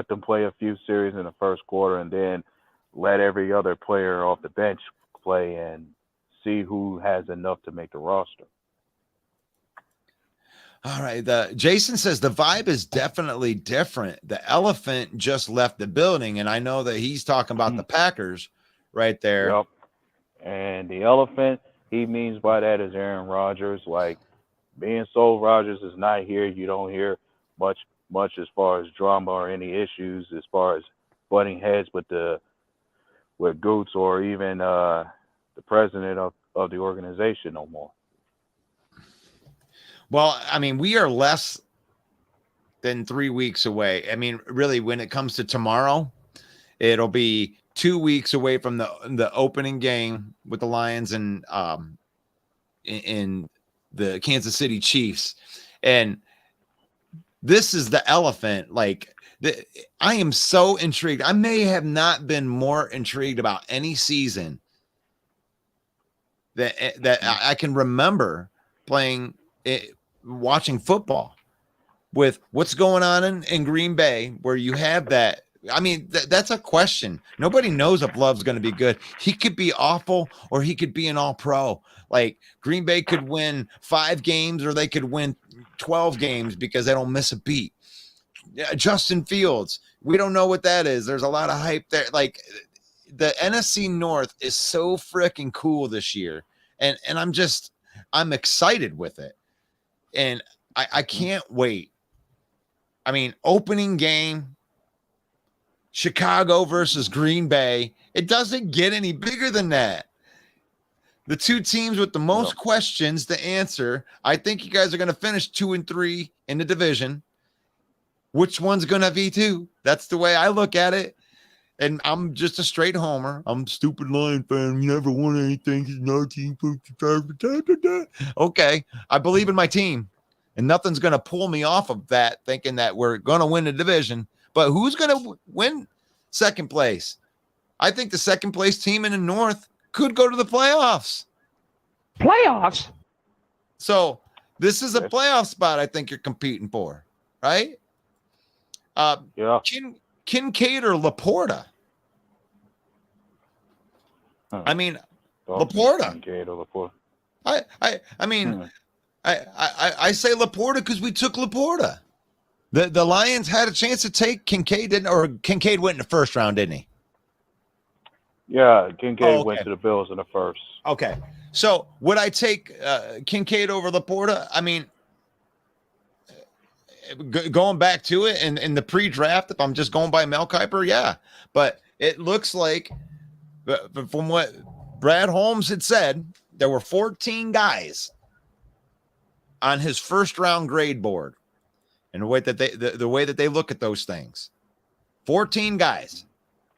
them play a few series in the first quarter and then let every other player off the bench play and see who has enough to make the roster. All right. Jason says the vibe is definitely different. The elephant just left the building, and I know that he's talking about the Packers right there. Yep. And the elephant, he means by that is Aaron Rodgers. Like, being so Rodgers is not here. You don't hear much as far as drama or any issues as far as butting heads with Goots or even the president of the organization no more. Well, I mean, we are less than 3 weeks away. I mean, really, when it comes to tomorrow, it'll be 2 weeks away from the opening game with the Lions and in the Kansas City Chiefs. And this is the elephant. Like, I am so intrigued. I may have not been more intrigued about any season that I can remember playing watching football with what's going on in Green Bay, where you have that. I mean, that's a question. Nobody knows if Love's going to be good. He could be awful or he could be an all-pro. Like, Green Bay could win 5 games or they could win 12 games because they don't miss a beat. Justin Fields, we don't know what that is. There's a lot of hype there. Like, the NFC North is so freaking cool this year. And I'm excited with it. And I can't wait. I mean, opening game, Chicago versus Green Bay. It doesn't get any bigger than that. The two teams with the most questions to answer. I think you guys are going to finish 2-3 in the division. Which one's going to be 2? That's the way I look at it. And I'm just a straight homer. I'm a stupid Lion fan. You never won anything. Okay. I believe in my team. And nothing's going to pull me off of that, thinking that we're going to win the division. But who's going to win second place? I think the second place team in the North could go to the playoffs. Playoffs? So this is a playoff spot I think you're competing for, right? Yeah. Kincaid or Laporta? I mean, Laporta. Kincaid or Laporta. I mean, I say Laporta because we took Laporta. The Lions had a chance to take Kincaid, Kincaid went in the first round, didn't he? Yeah, Kincaid went to the Bills in the first. Okay. So would I take Kincaid over Laporta? I mean, going back to it in the pre-draft, if I'm just going by Mel Kiper, yeah. But it looks like, from what Brad Holmes had said, there were 14 guys on his first round grade board, and the way that they look at those things. 14 guys,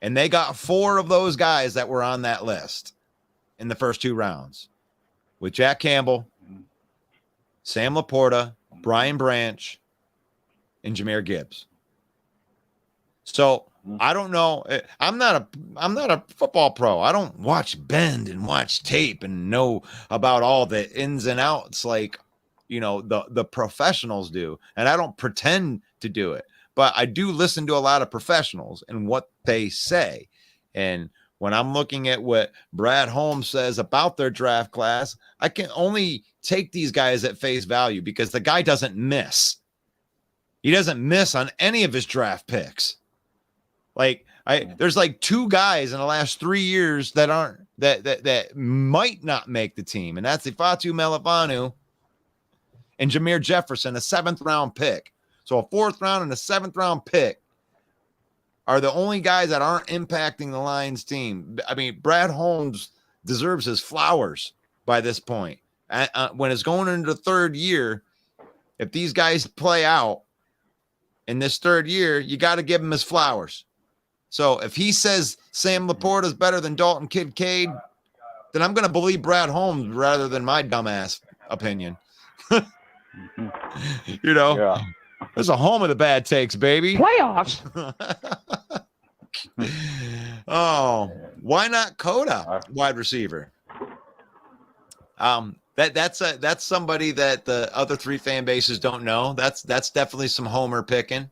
and they got 4 of those guys that were on that list in the first 2 rounds, with Jack Campbell, Sam Laporta, Brian Branch, and Jahmyr Gibbs. So I don't know. I'm not a football pro. I don't watch bend and watch tape and know about all the ins and outs like, the professionals do. And I don't pretend to do it, but I do listen to a lot of professionals and what they say. And when I'm looking at what Brad Holmes says about their draft class, I can only take these guys at face value because the guy doesn't miss. He doesn't miss on any of his draft picks. Like there's like 2 guys in the last 3 years that aren't that might not make the team, and that's Ifeatu Melifonwu and Jameer Jefferson, a 7th round pick. So a 4th round and a 7th round pick are the only guys that aren't impacting the Lions team. I mean, Brad Holmes deserves his flowers by this point. When it's going into the 3rd year, if these guys play out in this 3rd year, you got to give him his flowers. So if he says Sam Laporta is better than Dalton Kincaid, then I'm going to believe Brad Holmes rather than my dumbass opinion. Yeah. There's a home of the bad takes, baby. Playoffs. Oh, why not Coda, wide receiver? That's somebody that the other 3 fan bases don't know. That's definitely some homer picking.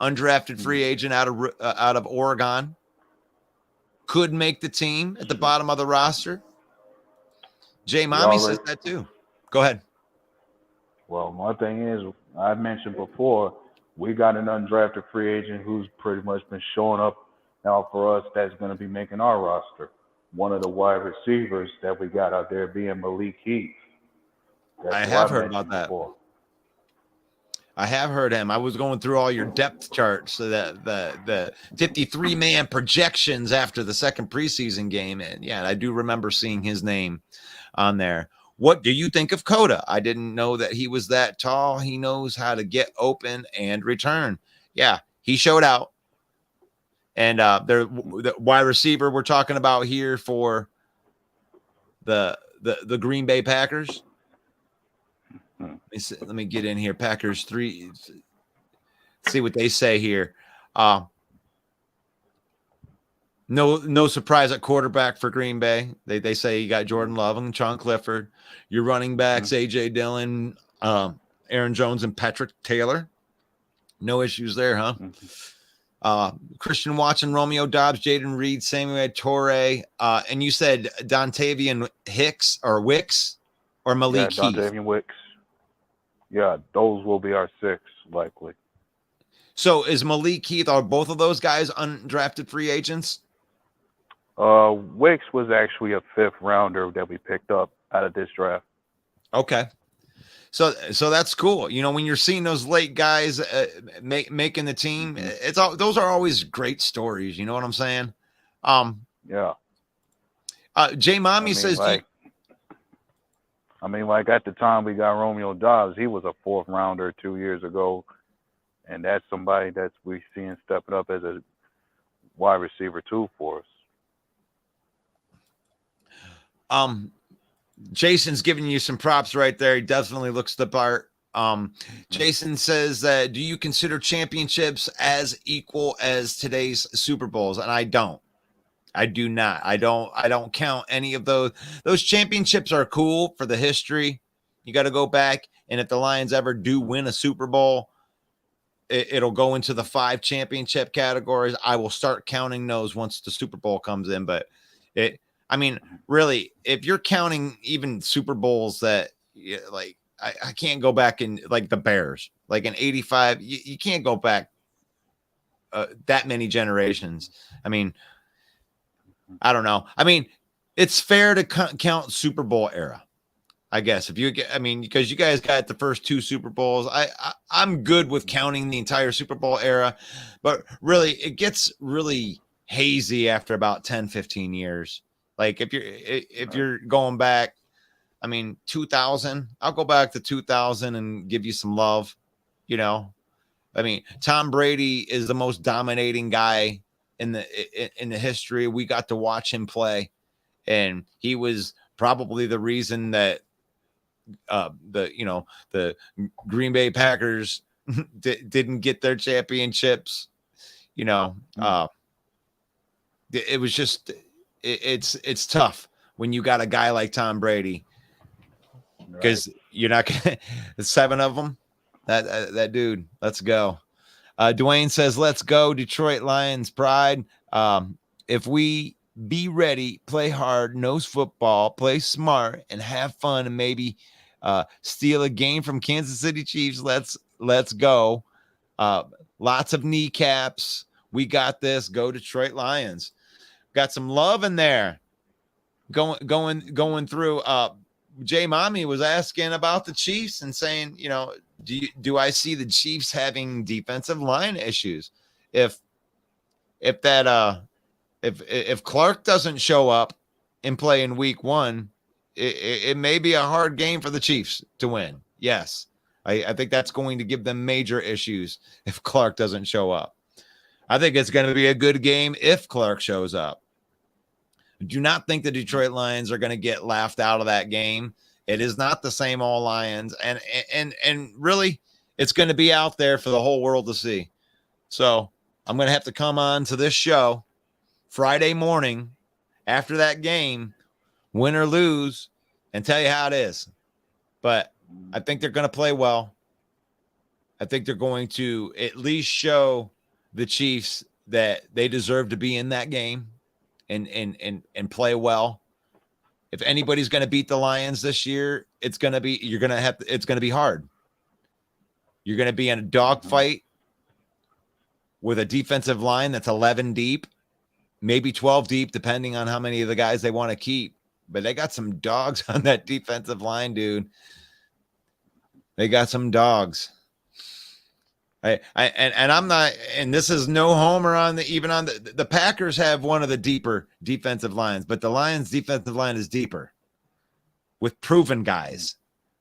Undrafted free agent out of Oregon. Could make the team at the bottom of the roster. Jay Mommy says that too. Go ahead. Well, my thing is, I mentioned before, we got an undrafted free agent who's pretty much been showing up now for us that's going to be making our roster. One of the wide receivers that we got out there being Malik Heath. I have heard about that. Before. I have heard him. I was going through all your depth charts, so that the 53-man projections after the second preseason game, and yeah, I do remember seeing his name on there. What do you think of Coda? I didn't know that he was that tall. He knows how to get open and return. Yeah, he showed out. And the wide receiver we're talking about here for the Green Bay Packers. Let me get in here. Packers 3. See what they say here. No surprise at quarterback for Green Bay. They say you got Jordan Love and Sean Clifford. Your running backs, A.J. Dillon, Aaron Jones, and Patrick Taylor. No issues there, huh? Christian Watson, Romeo Dobbs, Jaden Reed, Samuel Torre, and you said Dontavian Wicks or Malik Heath? Dontavian Wicks. Yeah, those will be our 6 likely. So is Malik Heath, are both of those guys undrafted free agents? Wicks was actually a 5th rounder that we picked up out of this draft. Okay. So that's cool. When you're seeing those late guys making the team, those are always great stories. You know what I'm saying? Yeah. Jay Mommy says, like at the time we got Romeo Dobbs, he was a 4th rounder 2 years ago, and that's somebody that we seeing stepping up as a wide receiver too for us. Jason's giving you some props right there. He definitely looks the part. Jason says that, do you consider championships as equal as today's Super Bowls? And I don't. I do not. I don't count any of those. Those championships are cool for the history. You got to go back, and if the Lions ever do win a Super Bowl, it'll go into the 5 championship categories. I will start counting those once the Super Bowl comes in. But really, if you're counting even Super Bowls that like I can't go back in, like the Bears, like in 85, you can't go back that many generations. I don't know. It's fair to count Super Bowl era, I guess. If you get, because you guys got the first 2 Super Bowls, I'm good with counting the entire Super Bowl era, but really it gets really hazy after about 10, 15 years. Like if you're going back, 2000, I'll go back to 2000 and give you some love. Tom Brady is the most dominating guy in the history. We got to watch him play, and he was probably the reason that the Green Bay Packers didn't get their championships. you know, it was just it's tough when you got a guy like Tom Brady, because you're not gonna 7 of them. That dude. Let's go. Dwayne says, "Let's go, Detroit Lions pride. If we be ready, play hard, nose football, play smart, and have fun, and maybe steal a game from Kansas City Chiefs. Let's go. Lots of kneecaps. We got this. Go Detroit Lions." Got some love in there. Going through. Jay Mommy was asking about the Chiefs and saying, you know, do I see the Chiefs having defensive line issues? If Clark doesn't show up and play in week 1, it may be a hard game for the Chiefs to win. Yes. I think that's going to give them major issues if Clark doesn't show up. I think it's going to be a good game if Clark shows up. I do not think the Detroit Lions are going to get laughed out of that game. It is not the same old Lions. And really, it's going to be out there for the whole world to see. So I'm going to have to come on to this show Friday morning after that game, win or lose, and tell you how it is. But I think they're going to play well. I think they're going to at least show the Chiefs that they deserve to be in that game and play well. If anybody's going to beat the Lions this year, it's going to be hard. You're going to be in a dogfight with a defensive line that's 11 deep, maybe 12 deep, depending on how many of the guys they want to keep. But they got some dogs on that defensive line, dude. They got some dogs. I'm not, and this is no homer on the Packers have one of the deeper defensive lines, but the Lions defensive line is deeper with proven guys.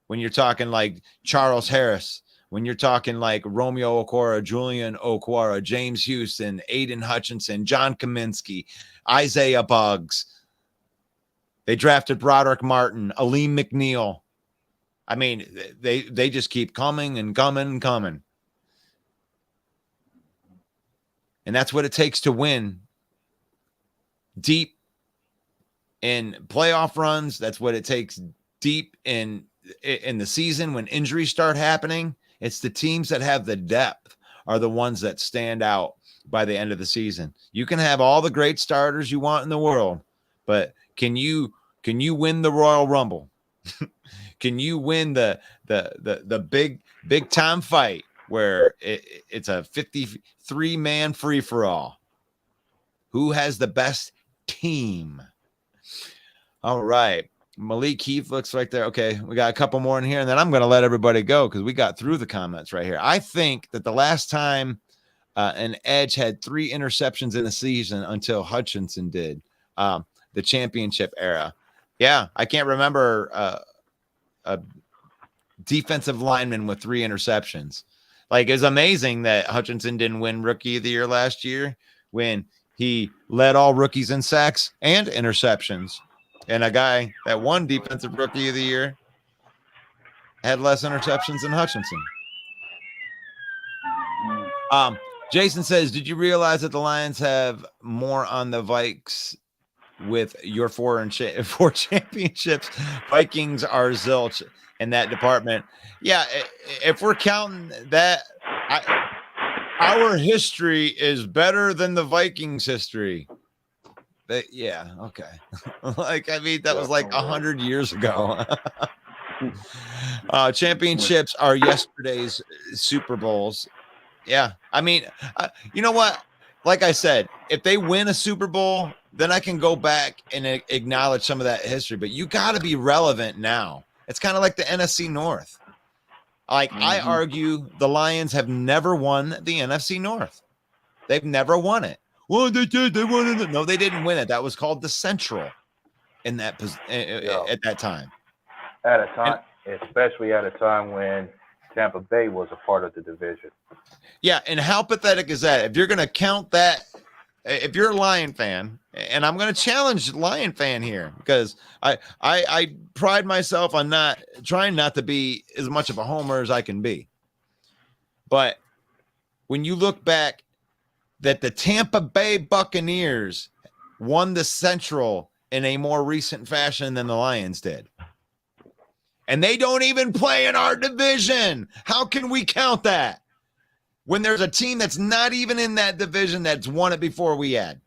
When you're talking like Charles Harris, when you're talking like Romeo Okwara, Julian Okwara, James Houston, Aiden Hutchinson, John Kaminsky, Isaiah Buggs. They drafted Broderick Martin, Aleem McNeil. I mean, they just keep coming and coming and coming. And that's what it takes to win deep in playoff runs. That's what it takes deep in the season when injuries start happening. It's the teams that have the depth are the ones that stand out by the end of the season. You can have all the great starters you want in the world, but can you win the Royal Rumble? Can you win the big time fight where it's a 53-man free-for-all? Who has the best team? All right. Malik Heath looks right there. Okay, we got a couple more in here, and then I'm going to let everybody go because we got through the comments right here. I think that the last time an Edge had 3 interceptions in a season until Hutchinson did, the championship era. Yeah, I can't remember a defensive lineman with 3 interceptions. Like, it's amazing that Hutchinson didn't win Rookie of the Year last year when he led all rookies in sacks and interceptions. And a guy that won Defensive Rookie of the Year had less interceptions than Hutchinson. Jason says, did you realize that the Lions have more on the Vikes with your 4 championships? Vikings are zilch in that department. Yeah, if we're counting that, our history is better than the Vikings' history. But yeah, okay. Like, I mean, that was like 100 years ago. Championships are yesterday's Super Bowls. Yeah, I mean, you know what? Like I said, if they win a Super Bowl, then I can go back and acknowledge some of that history. But you got to be relevant now. It's kind of like the NFC North. Like, I argue the Lions have never won the NFC North. They've never won it. Well, they did. They won it. No, they didn't win it. That was called the Central in that at that time. At a time, especially at a time when Tampa Bay was a part of the division. Yeah, and how pathetic is that? If you're going to count that, if you're a Lion fan, and I'm going to challenge Lion fan here because I pride myself on trying not to be as much of a homer as I can be. But when you look back, that the Tampa Bay Buccaneers won the Central in a more recent fashion than the Lions did. And they don't even play in our division. How can we count that when there's a team that's not even in that division that's won it before we had?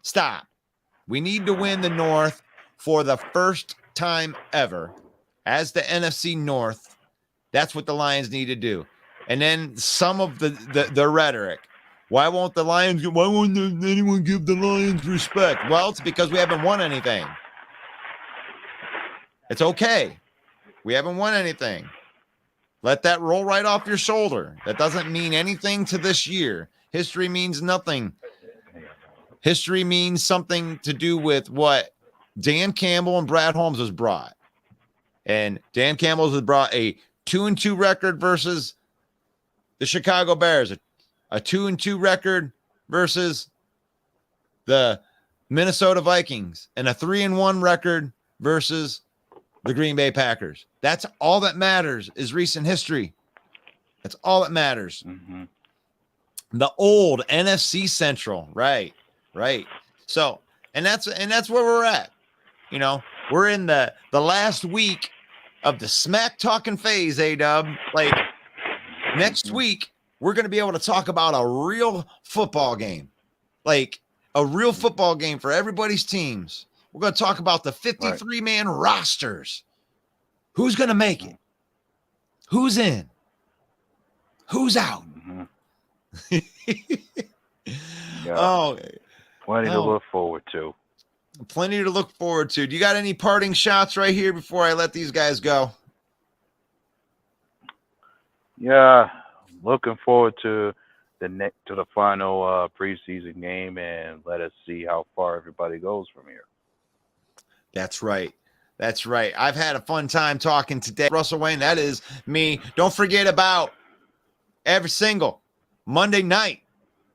Stop. We need to win the North for the first time ever as the NFC North. That's what the Lions need to do. And then some of the rhetoric. Why won't anyone give the Lions respect? Well, it's because we haven't won anything. It's okay. We haven't won anything. Let that roll right off your shoulder. That doesn't mean anything to this year. History means nothing. History means something to do with what Dan Campbell and Brad Holmes has brought. And Dan Campbell has brought a 2-2 record versus the Chicago Bears, a 2-2 record versus the Minnesota Vikings, and a 3-1 record versus the Green Bay Packers. That's all that matters is recent history. That's all that matters. Mm-hmm. The old NFC Central, right. So, and that's where we're at. You know, we're in the last week of the smack talking phase, A-Dub. Like next week, we're going to be able to talk about a real football game, like a real football game for everybody's teams. We're going to talk about the 53-man rosters. Who's going to make it? Who's in? Who's out? Mm-hmm. Yeah. Oh, Plenty to look forward to. Plenty to look forward to. Do you got any parting shots right here before I let these guys go? Yeah, looking forward to the final preseason game, and let us see how far everybody goes from here. That's right. I've had a fun time talking today. Russell Wayne, that is me. Don't forget about every single Monday night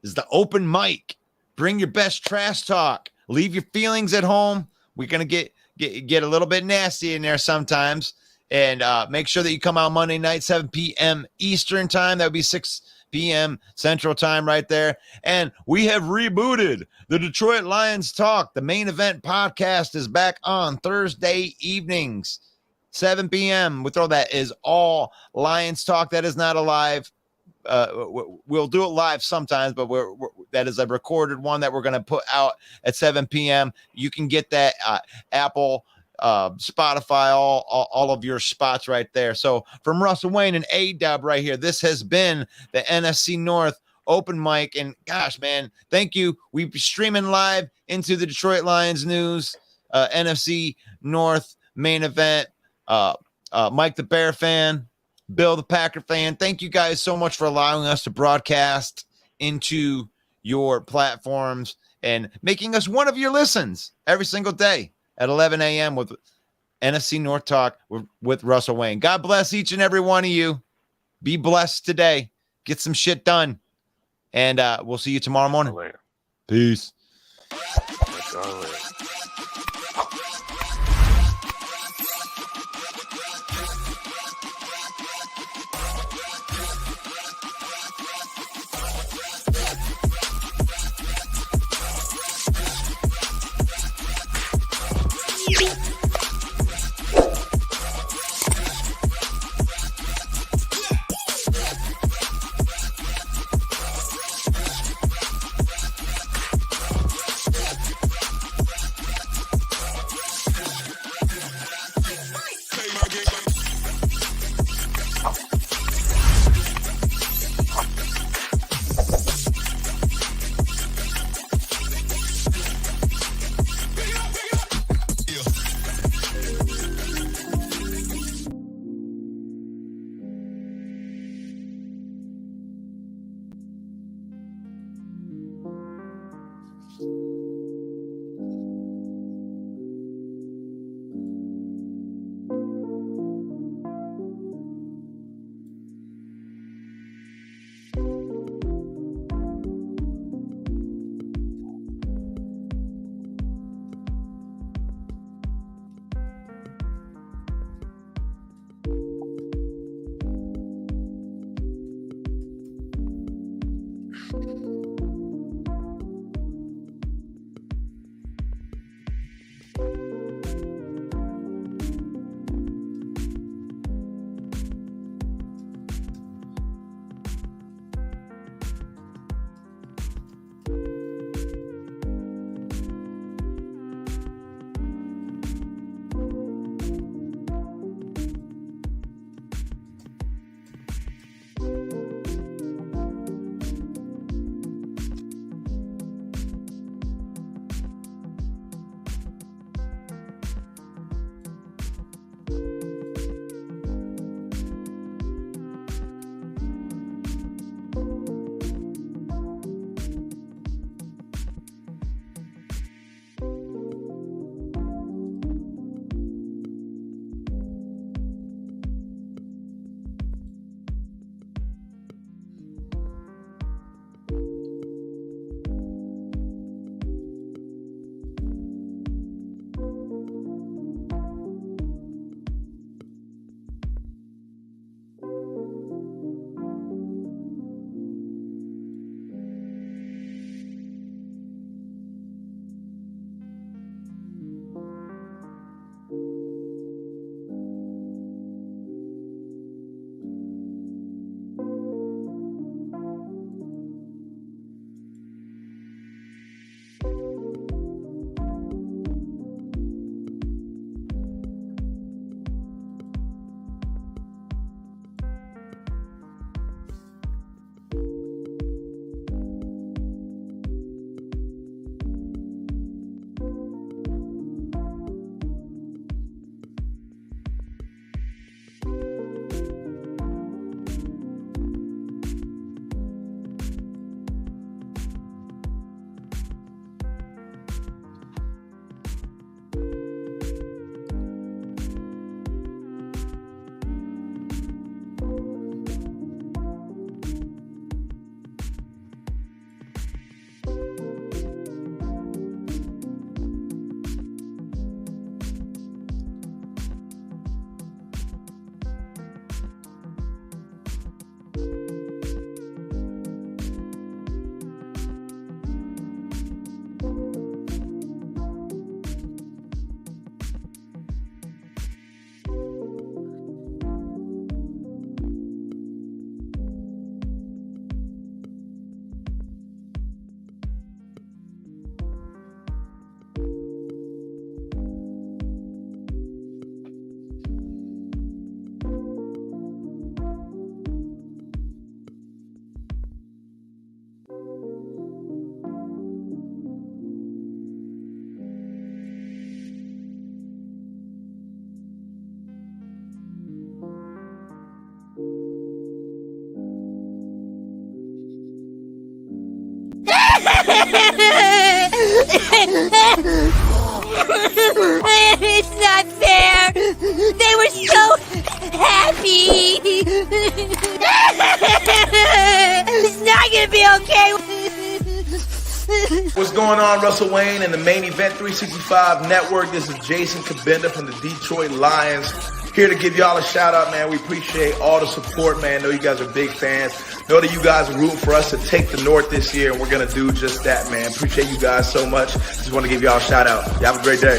is the open mic. Bring your best trash talk. Leave your feelings at home. We're going to get a little bit nasty in there sometimes. And make sure that you come out Monday night, 7 p.m. Eastern time. That would be 6 p.m. Central time right there. And we have rebooted the Detroit Lions Talk. The main event podcast is back on Thursday evenings, 7 p.m. We throw that is all Lions Talk. That is not a live. We'll do it live sometimes, but that is a recorded one that we're going to put out at 7 p.m. You can get that Apple, Spotify, all of your spots right there. So from Russell Wayne and A-Dub right here, this has been the NFC North open mic. And gosh, man, thank you. We're streaming live into the Detroit Lions news, NFC North main event. Mike the Bear fan, Bill the Packer fan, thank you guys so much for allowing us to broadcast into your platforms and making us one of your listens every single day at 11 a.m. with NFC North Talk with Russell Wayne. God bless each and every one of you. Be blessed today. Get some shit done. And we'll see you tomorrow morning. Peace. It's not fair. They were so happy. It's not gonna be okay. What's going on, Russell Wayne and the Main Event 365 Network? This is Jason Kabinda from the Detroit Lions. Here to give y'all a shout out, man. We appreciate all the support, man. Know you guys are big fans. Know that you guys are rooting for us to take the North this year, and we're going to do just that, man. Appreciate you guys so much. Just want to give y'all a shout out. Y'all have a great day.